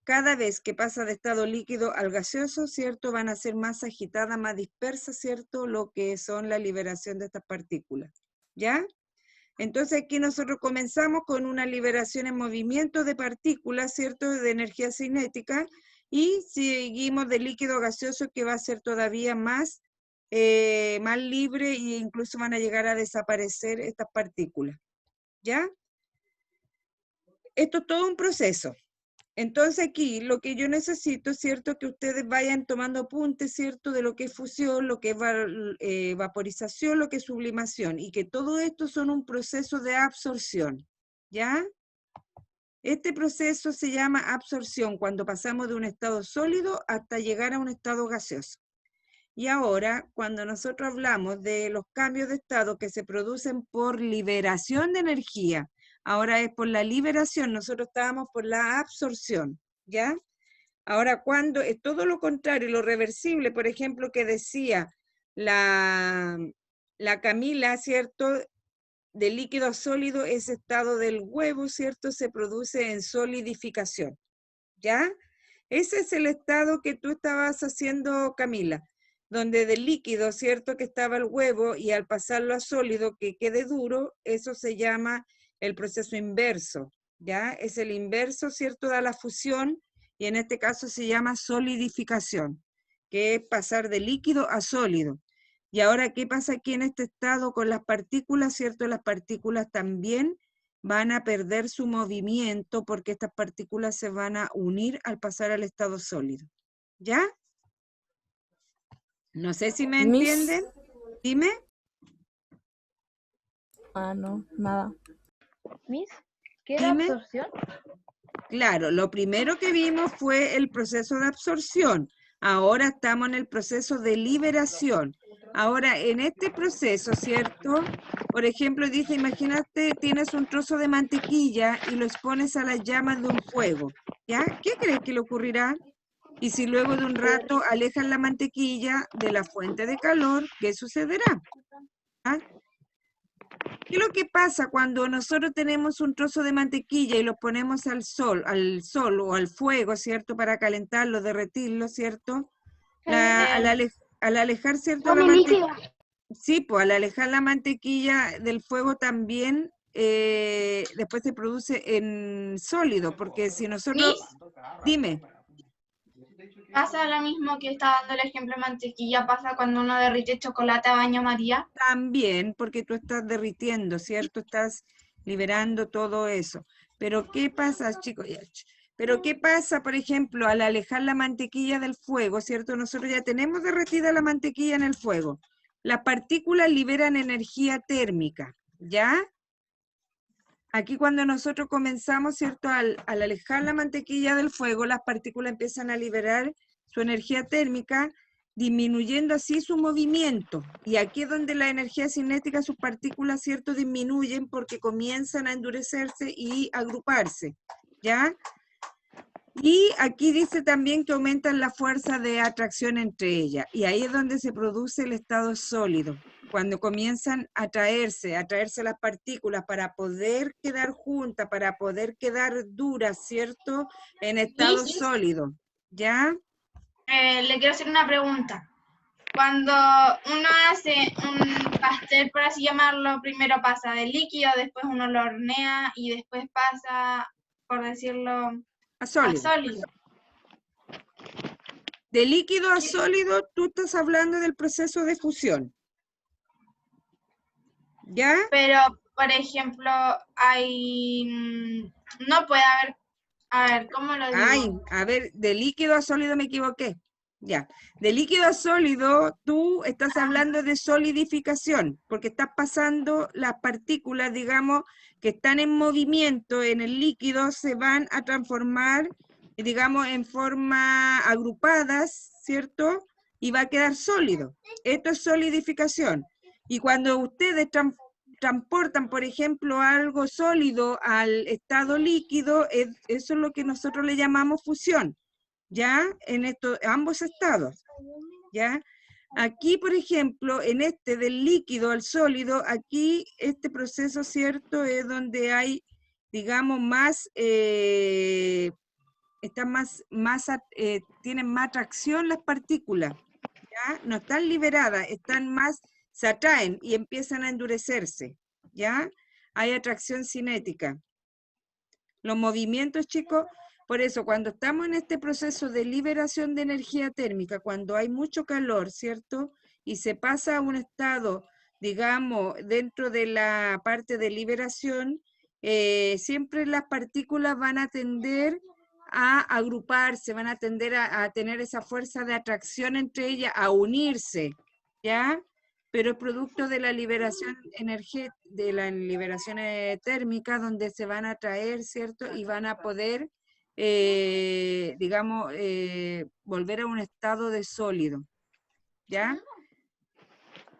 Speaker 1: cada vez que pasa de estado líquido al gaseoso, ¿cierto?, van a ser más agitadas, más dispersas, ¿cierto?, lo que son la liberación de estas partículas, ¿ya? Entonces aquí nosotros comenzamos con una liberación en movimiento de partículas, ¿cierto?, de energía cinética, Y seguimos de líquido gaseoso, que va a ser todavía más, más libre, e incluso van a llegar a desaparecer estas partículas. ¿Ya? Esto es todo un proceso. Entonces aquí lo que yo necesito, ¿cierto? Que ustedes vayan tomando apuntes, ¿cierto? De lo que es fusión, lo que es vaporización, lo que es sublimación. Y que todo esto son un proceso de absorción. ¿Ya? Este proceso se llama absorción cuando pasamos de un estado sólido hasta llegar a un estado gaseoso. Y ahora, cuando nosotros hablamos de los cambios de estado que se producen por liberación de energía, ahora es por la liberación, nosotros estábamos por la absorción, ¿ya? Ahora, cuando es todo lo contrario, lo reversible, por ejemplo, que decía la Camila, ¿cierto? De líquido a sólido, ese estado del huevo, ¿cierto? Se produce en solidificación, ¿ya? Ese es el estado que tú estabas haciendo, Camila, donde del líquido, ¿cierto? Que estaba el huevo, y al pasarlo a sólido, que quede duro, eso se llama el proceso inverso, ¿ya? Es el inverso, ¿cierto? Da la fusión, y en este caso se llama solidificación, que es pasar de líquido a sólido. Y ahora, ¿qué pasa aquí en este estado con las partículas, ¿cierto? Las partículas también van a perder su movimiento porque estas partículas se van a unir al pasar al estado sólido. ¿Ya? No sé si me
Speaker 7: Miss.
Speaker 1: entienden. Dime.
Speaker 7: Ah, no, nada.
Speaker 11: Miss, ¿qué era
Speaker 1: Dime.
Speaker 11: absorción?
Speaker 1: Claro, lo primero que vimos fue el proceso de absorción. Ahora estamos en el proceso de liberación. Ahora, en este proceso, ¿cierto? Por ejemplo, dice, imagínate, tienes un trozo de mantequilla y lo expones a las llamas de un fuego, ¿ya? ¿Qué crees que le ocurrirá? Y si luego de un rato alejas la mantequilla de la fuente de calor, ¿qué sucederá? ¿Ah? ¿Qué es lo que pasa cuando nosotros tenemos un trozo de mantequilla y lo ponemos al sol o al fuego, ¿cierto? Para calentarlo, derretirlo, ¿cierto? Al alejar, ¿cierto? La mantequilla. Sí, pues al alejar la mantequilla del fuego también, después se produce en sólido, porque si nosotros... Dime.
Speaker 9: Pasa lo mismo que está dando el ejemplo de mantequilla, pasa cuando uno derrite chocolate a baño María.
Speaker 1: También, porque tú estás derritiendo, ¿cierto? Estás liberando todo eso. Pero ¿qué pasa, chicos? Pero ¿qué pasa, por ejemplo, al alejar la mantequilla del fuego, ¿cierto? Nosotros ya tenemos derretida la mantequilla en el fuego. Las partículas liberan energía térmica, ¿ya? Aquí cuando nosotros comenzamos, ¿cierto? Al alejar la mantequilla del fuego, las partículas empiezan a liberar su energía térmica, disminuyendo así su movimiento. Y aquí es donde la energía cinética, sus partículas, ¿cierto? Disminuyen porque comienzan a endurecerse y agruparse, ¿ya? Y aquí dice también que aumentan la fuerza de atracción entre ellas. Y ahí es donde se produce el estado sólido. Cuando comienzan a atraerse las partículas para poder quedar juntas, para poder quedar duras, ¿cierto? En estado sólido, ¿ya?
Speaker 9: Le quiero hacer una pregunta. Cuando uno hace un pastel, por así llamarlo, primero pasa de líquido, después uno lo hornea y después pasa, por decirlo,
Speaker 1: a sólido. De líquido a sólido, tú estás hablando del proceso de fusión. ¿Ya?
Speaker 9: Pero, por ejemplo, no puede haber, a ver, ¿cómo lo digo?
Speaker 1: A ver, de líquido a sólido me equivoqué. Ya, de líquido a sólido, tú estás hablando de solidificación, porque estás pasando las partículas, digamos, que están en movimiento en el líquido, se van a transformar, digamos, en forma agrupadas, ¿cierto? Y va a quedar sólido. Esto es solidificación. Y cuando ustedes transportan, por ejemplo, algo sólido al estado líquido, eso es lo que nosotros le llamamos fusión, ¿ya? En ambos estados, ¿ya? Aquí, por ejemplo, en este del líquido al sólido, aquí este proceso, ¿cierto? Es donde hay, digamos, tienen más atracción las partículas, ¿ya? No están liberadas, se atraen y empiezan a endurecerse, ¿ya? Hay atracción cinética. Los movimientos, chicos, Por eso, cuando estamos en este proceso de liberación de energía térmica, cuando hay mucho calor, ¿cierto? Y se pasa a un estado, digamos, dentro de la parte de liberación, siempre las partículas van a tender a agruparse, van a tender a tener esa fuerza de atracción entre ellas, a unirse, ¿ya? Pero es producto de la liberación térmica, donde se van a atraer, ¿cierto? Y van a poder, digamos, volver a un estado de sólido, ¿ya?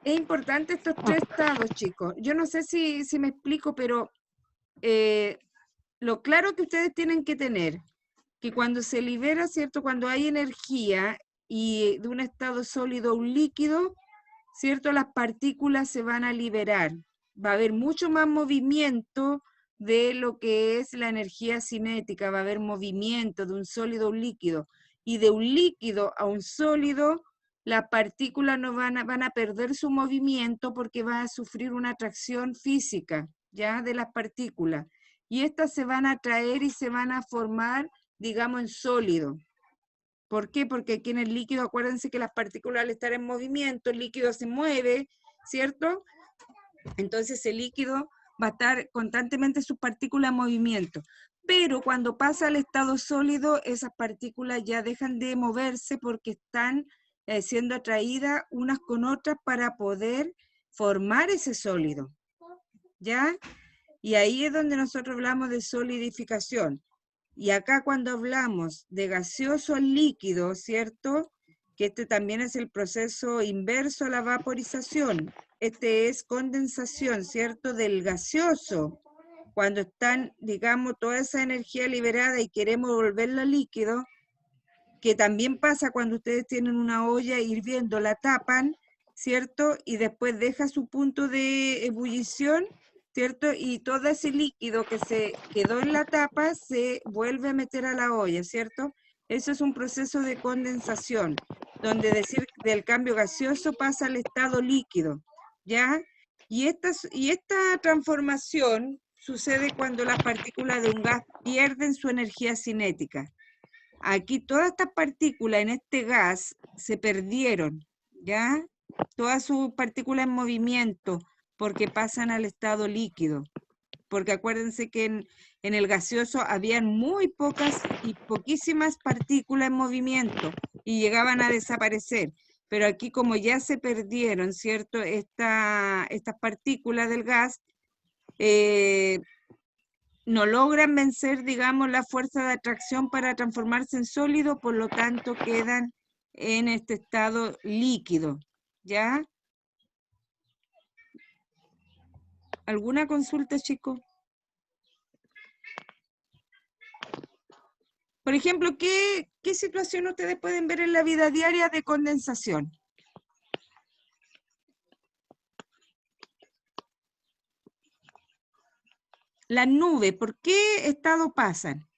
Speaker 1: Es importante estos 3 estados, chicos. Yo no sé si me explico, pero lo claro que ustedes tienen que tener, que cuando se libera, ¿cierto? Cuando hay energía y de un estado sólido a un líquido, ¿cierto? Las partículas se van a liberar. Va a haber mucho más movimiento de lo que es la energía cinética, va a haber movimiento de un sólido a un líquido. Y de un líquido a un sólido, las partículas no van a perder su movimiento porque va a sufrir una atracción física, ¿ya? De las partículas. Y estas se van a atraer y se van a formar, digamos, en sólido. ¿Por qué? Porque aquí en el líquido, acuérdense que las partículas al estar en movimiento, el líquido se mueve, ¿cierto? Entonces el líquido va a estar constantemente sus partículas en movimiento. Pero cuando pasa al estado sólido, esas partículas ya dejan de moverse porque están siendo atraídas unas con otras para poder formar ese sólido, ¿ya? Y ahí es donde nosotros hablamos de solidificación. Y acá cuando hablamos de gaseoso al líquido, ¿cierto? Que este también es el proceso inverso a la vaporización. Este es condensación, ¿cierto? Del gaseoso. Cuando están, digamos, toda esa energía liberada y queremos volverla a líquido, que también pasa cuando ustedes tienen una olla hirviendo, la tapan, ¿cierto? Y después deja su punto de ebullición, ¿cierto? Y todo ese líquido que se quedó en la tapa se vuelve a meter a la olla, ¿cierto? Eso es un proceso de condensación, donde decir del cambio gaseoso pasa al estado líquido, ¿ya? Y esta transformación sucede cuando las partículas de un gas pierden su energía cinética. Aquí todas estas partículas en este gas se perdieron, ¿ya? Todas sus partículas en movimiento, porque pasan al estado líquido. Porque acuérdense que en el gaseoso habían muy pocas y poquísimas partículas en movimiento y llegaban a desaparecer. Pero aquí como ya se perdieron, ¿cierto? Estas partículas del gas, no logran vencer, digamos, la fuerza de atracción para transformarse en sólido, por lo tanto quedan en este estado líquido, ¿ya? ¿Alguna consulta, chicos? Por ejemplo, ¿qué situación ustedes pueden ver en la vida diaria de condensación? Las nubes, ¿por qué estado pasan?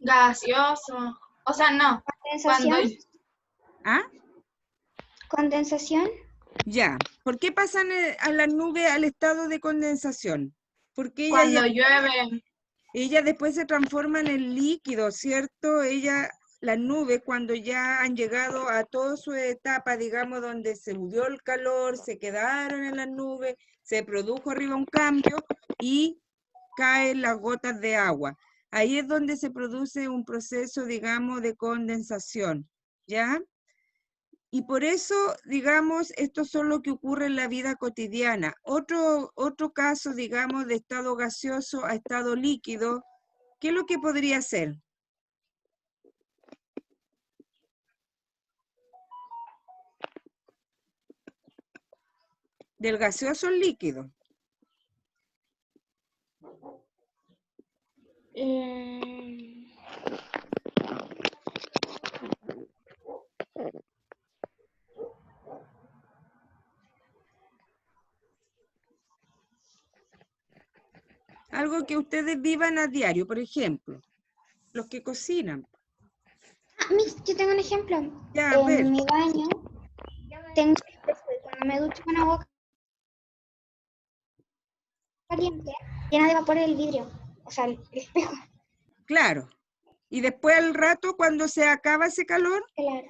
Speaker 9: Gaseoso. O sea, no.
Speaker 10: ¿Condensación?
Speaker 1: ¿Ah?
Speaker 10: ¿Condensación?
Speaker 1: Ya. ¿Por qué pasan a las nubes al estado de condensación? Porque
Speaker 9: Cuando llueve.
Speaker 1: Ella después se transforma en el líquido, ¿cierto? Las nubes, cuando ya han llegado a toda su etapa, digamos, donde se huyó el calor, se quedaron en las nubes, se produjo arriba un cambio y caen las gotas de agua. Ahí es donde se produce un proceso, digamos, de condensación, ¿ya? Y por eso, digamos, esto es lo que ocurre en la vida cotidiana. Otro caso, digamos, de estado gaseoso a estado líquido, ¿qué es lo que podría ser? Del gaseoso al líquido. Algo que ustedes vivan a diario, por ejemplo, los que cocinan.
Speaker 10: Miss, yo tengo un ejemplo.
Speaker 1: Ya, a ver.
Speaker 10: En mi baño, cuando me ducho con agua caliente, llena de vapor el vidrio, o sea, el espejo.
Speaker 1: Claro. Y después al rato, cuando se acaba ese calor,
Speaker 10: Claro.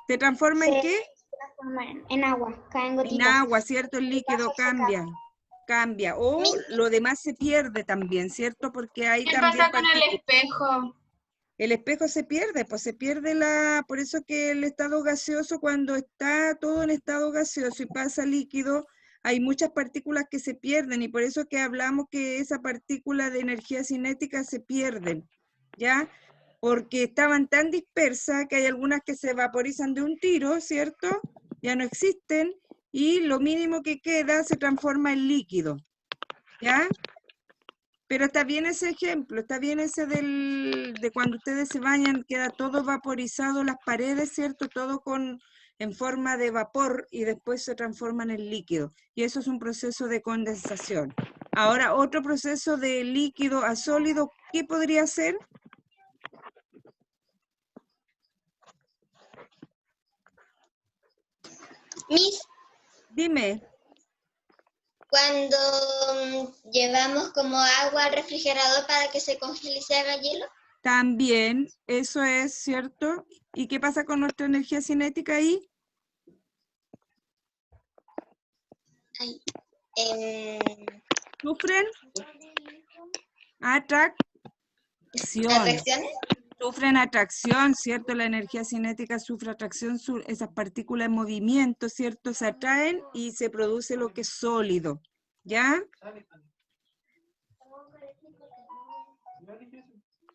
Speaker 1: ¿se transforma en
Speaker 10: Se
Speaker 1: qué?
Speaker 10: transforma en agua, caen gotitas.
Speaker 1: En agua, ¿cierto? El líquido
Speaker 10: paso a secar.
Speaker 1: cambia. O lo demás se pierde también, ¿cierto? Porque hay
Speaker 9: ¿Qué
Speaker 1: también
Speaker 9: pasa con el
Speaker 1: partículas.
Speaker 9: espejo?
Speaker 1: El espejo se pierde, pues se pierde por eso que el estado gaseoso, cuando está todo en estado gaseoso y pasa líquido, hay muchas partículas que se pierden, y por eso que hablamos que esa partícula de energía cinética se pierden, ¿ya? Porque estaban tan dispersas que hay algunas que se vaporizan de un tiro, ¿cierto? Ya no existen, y lo mínimo que queda se transforma en líquido, ¿ya? Pero está bien ese ejemplo, está bien ese de cuando ustedes se bañan, queda todo vaporizado, las paredes, ¿cierto? Todo en forma de vapor y después se transforman en líquido. Y eso es un proceso de condensación. Ahora, otro proceso de líquido a sólido, ¿qué podría ser?
Speaker 3: Miss,
Speaker 1: Dime.
Speaker 3: cuando llevamos como agua al refrigerador para que se congele y se haga hielo.
Speaker 1: También, eso es cierto. ¿Y qué pasa con nuestra energía cinética ahí?
Speaker 3: Ay,
Speaker 1: ¿Sufren? Atracción.
Speaker 3: ¿Atracciones?
Speaker 1: Sufren atracción, ¿cierto? La energía cinética sufre atracción, esas partículas en movimiento, ¿cierto? Se atraen y se produce lo que es sólido, ¿ya?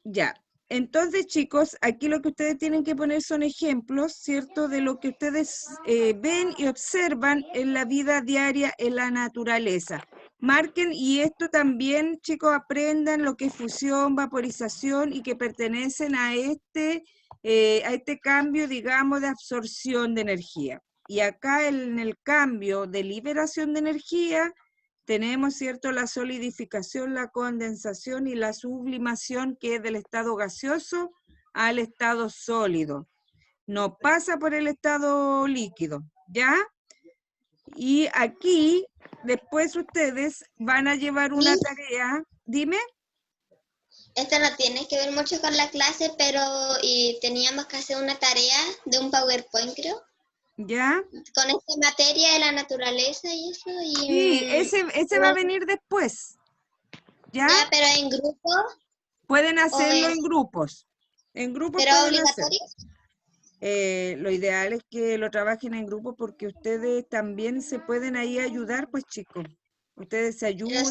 Speaker 1: Ya. Entonces, chicos, aquí lo que ustedes tienen que poner son ejemplos, ¿cierto? De lo que ustedes ven y observan en la vida diaria, en la naturaleza. Marquen, y esto también, chicos, aprendan lo que es fusión, vaporización, y que pertenecen a este cambio, digamos, de absorción de energía. Y acá en el cambio de liberación de energía, tenemos, ¿cierto?, la solidificación, la condensación y la sublimación, que es del estado gaseoso al estado sólido. No pasa por el estado líquido, ¿ya? Y aquí, después ustedes van a llevar una tarea. Dime.
Speaker 3: Esto no tiene que ver mucho con la clase, pero teníamos que hacer una tarea de un PowerPoint, creo.
Speaker 1: ¿Ya?
Speaker 3: Con esta materia de la naturaleza y eso.
Speaker 1: Sí, ese va a venir después. ¿Ya?
Speaker 3: Ya, pero en grupo.
Speaker 1: Pueden hacerlo en grupos. En grupos
Speaker 3: ¿Pero
Speaker 1: pueden
Speaker 3: obligatorio?
Speaker 1: Lo ideal es que lo trabajen en grupo, porque ustedes también se pueden ahí ayudar, pues, chicos. Ustedes se ayudan.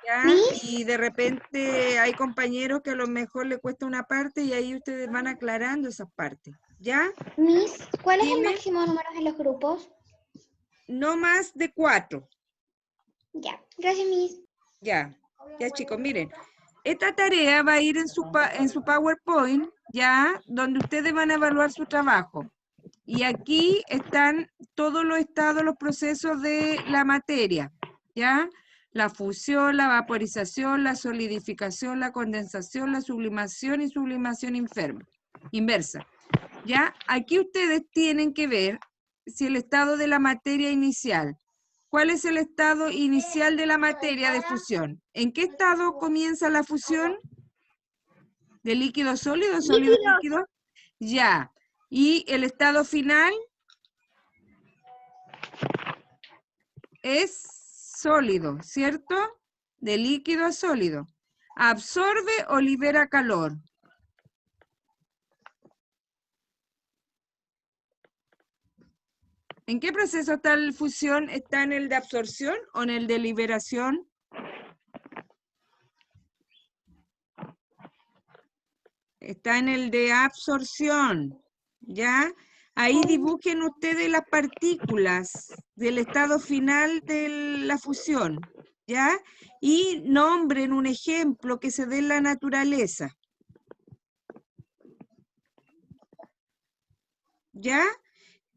Speaker 1: ¿Ya? Y de repente hay compañeros que a lo mejor le cuesta una parte y ahí ustedes van aclarando esas partes. ¿Ya?
Speaker 10: Miss, ¿cuál es el
Speaker 1: Dime.
Speaker 10: máximo número de los grupos?
Speaker 1: No más de 4.
Speaker 10: Ya, gracias, Miss.
Speaker 1: Ya, chicos, miren. Esta tarea va a ir en su PowerPoint, ya, donde ustedes van a evaluar su trabajo. Y aquí están todos los estados, los procesos de la materia, ¿ya? La fusión, la vaporización, la solidificación, la condensación, la sublimación y sublimación inversa. ¿Ya? Aquí ustedes tienen que ver si el estado de la materia inicial. ¿Cuál es el estado inicial de la materia de fusión? ¿En qué estado comienza la fusión? ¿De líquido sólido, sólido líquido? Ya. ¿Y el estado final? Es sólido, ¿cierto? De líquido a sólido. ¿Absorbe o libera calor? ¿En qué proceso está la fusión? ¿Está en el de absorción o en el de liberación? Está en el de absorción, ¿ya? Ahí dibujen ustedes las partículas del estado final de la fusión, ¿ya? Y nombren un ejemplo que se dé en la naturaleza. ¿Ya?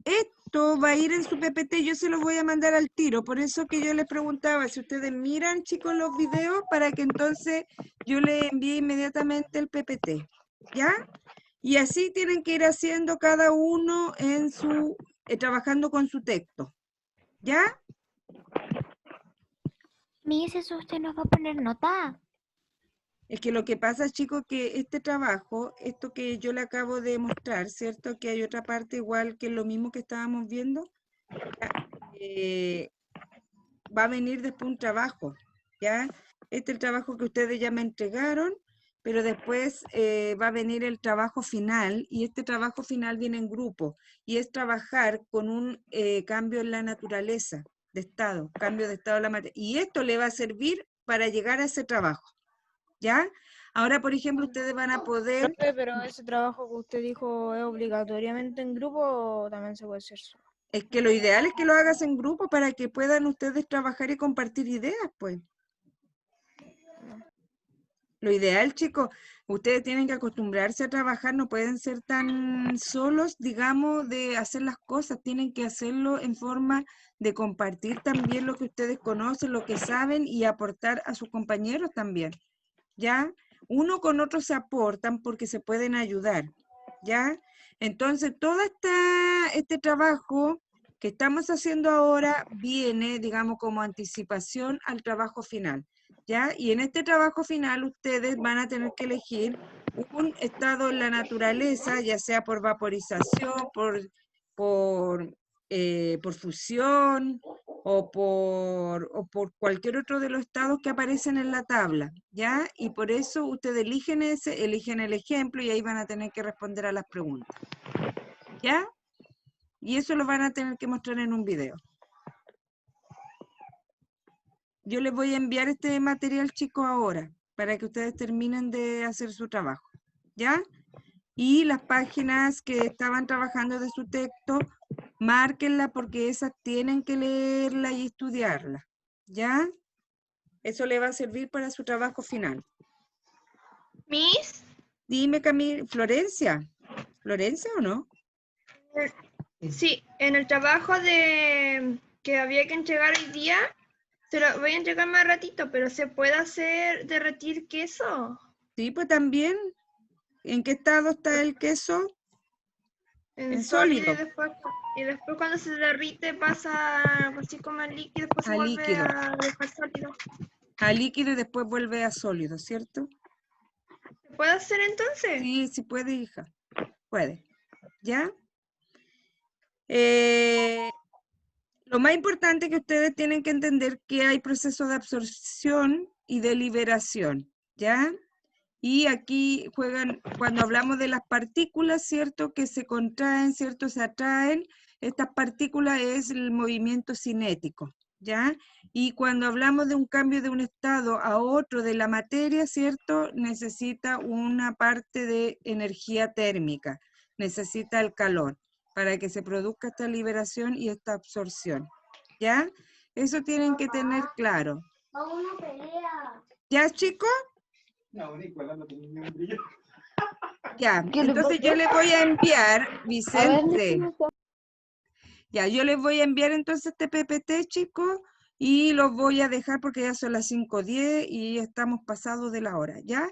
Speaker 1: Esto va a ir en su PPT, yo se los voy a mandar al tiro, por eso que yo les preguntaba si ustedes miran, chicos, los videos, para que entonces yo les envíe inmediatamente el PPT, ¿ya? Y así tienen que ir haciendo cada uno en trabajando con su texto, ¿ya?
Speaker 12: Miss, ¿eso usted nos va a poner nota?
Speaker 1: Es que lo que pasa, chicos, que este trabajo, esto que yo le acabo de mostrar, ¿cierto? Que hay otra parte igual que lo mismo que estábamos viendo, eh, va a venir después un trabajo, ¿ya? Este es el trabajo que ustedes ya me entregaron, pero después va a venir el trabajo final, y este trabajo final viene en grupo, y es trabajar con un cambio en la naturaleza de estado, cambio de estado de la materia, y esto le va a servir para llegar a ese trabajo, ¿ya? Ahora, por ejemplo, ustedes van a poder...
Speaker 2: Profe, pero ese trabajo que usted dijo es obligatoriamente en grupo o también se puede hacer solo.
Speaker 1: Es que lo ideal es que lo hagas en grupo para que puedan ustedes trabajar y compartir ideas, pues. Lo ideal, chicos, ustedes tienen que acostumbrarse a trabajar, no pueden ser tan solos, digamos, de hacer las cosas, tienen que hacerlo en forma de compartir también lo que ustedes conocen, lo que saben y aportar a sus compañeros también, ¿ya? Uno con otro se aportan porque se pueden ayudar, ¿ya? Entonces, todo este trabajo que estamos haciendo ahora viene, digamos, como anticipación al trabajo final, ¿ya? Y en este trabajo final ustedes van a tener que elegir un estado en la naturaleza, ya sea por vaporización, por fusión o por cualquier otro de los estados que aparecen en la tabla, ¿ya? Y por eso ustedes eligen el ejemplo y ahí van a tener que responder a las preguntas, ¿ya? Y eso lo van a tener que mostrar en un video. Yo les voy a enviar este material, chicos, ahora, para que ustedes terminen de hacer su trabajo, ¿ya? Y las páginas que estaban trabajando de su texto, márquenla porque esas tienen que leerla y estudiarla, ¿ya? Eso le va a servir para su trabajo final.
Speaker 2: Miss,
Speaker 1: Dime, Florencia. ¿Florencia o no?
Speaker 2: sí, en el trabajo de que había que entregar hoy día, se lo voy a entregar más ratito, pero ¿se puede hacer derretir queso?
Speaker 1: Sí, pues también. ¿En qué estado está el queso?
Speaker 2: En
Speaker 1: sólido.
Speaker 2: y después cuando se derrite pasa así como el líquido, después se
Speaker 1: A
Speaker 2: vuelve
Speaker 1: líquido.
Speaker 2: a dejar sólido.
Speaker 1: A líquido y después vuelve a sólido, ¿cierto?
Speaker 2: ¿Se puede hacer entonces?
Speaker 1: Sí, sí puede, hija. Puede. ¿Ya? Lo más importante que ustedes tienen que entender que hay procesos de absorción y de liberación, ¿ya? Y aquí juegan, cuando hablamos de las partículas, ¿cierto? Que se contraen, ¿cierto? Se atraen. Estas partículas es el movimiento cinético, ¿ya? Y cuando hablamos de un cambio de un estado a otro de la materia, ¿cierto? Necesita una parte de energía térmica, necesita el calor para que se produzca esta liberación y esta absorción, ¿ya? Eso tienen que tener claro. ¿Ya, chicos? Ya, entonces yo les voy a enviar, Vicente. Ya, yo les voy a enviar entonces este PPT, chicos, y los voy a dejar porque ya son las 5:10 y estamos pasados de la hora, ¿ya?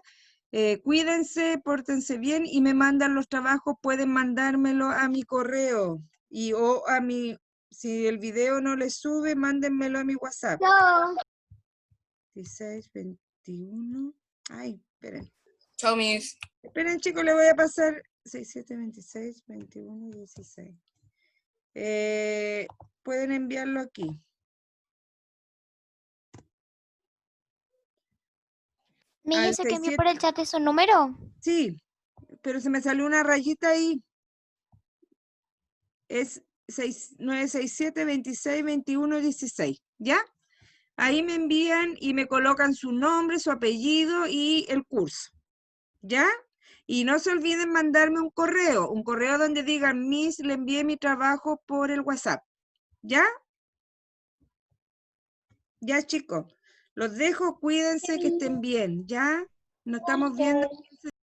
Speaker 1: Cuídense, pórtense bien y me mandan los trabajos, pueden mandármelo a mi correo o a mi, si el video no les sube, mándenmelo a mi WhatsApp. 16, 21, ay, esperen.
Speaker 13: Chao, Miss.
Speaker 1: Esperen, chicos, le voy a pasar 6, 7, 26, 21, 16. Pueden enviarlo aquí.
Speaker 12: ¿Me dice que envió por el chat su número?
Speaker 1: Sí, pero se me salió una rayita ahí. Es 967 26 21 16, ¿ya? Ahí me envían y me colocan su nombre, su apellido y el curso, ¿ya? Y no se olviden mandarme un correo donde digan, Miss, le envié mi trabajo por el WhatsApp, ¿ya? Ya, chicos, los dejo, cuídense, que estén bien, ¿ya? Nos estamos viendo.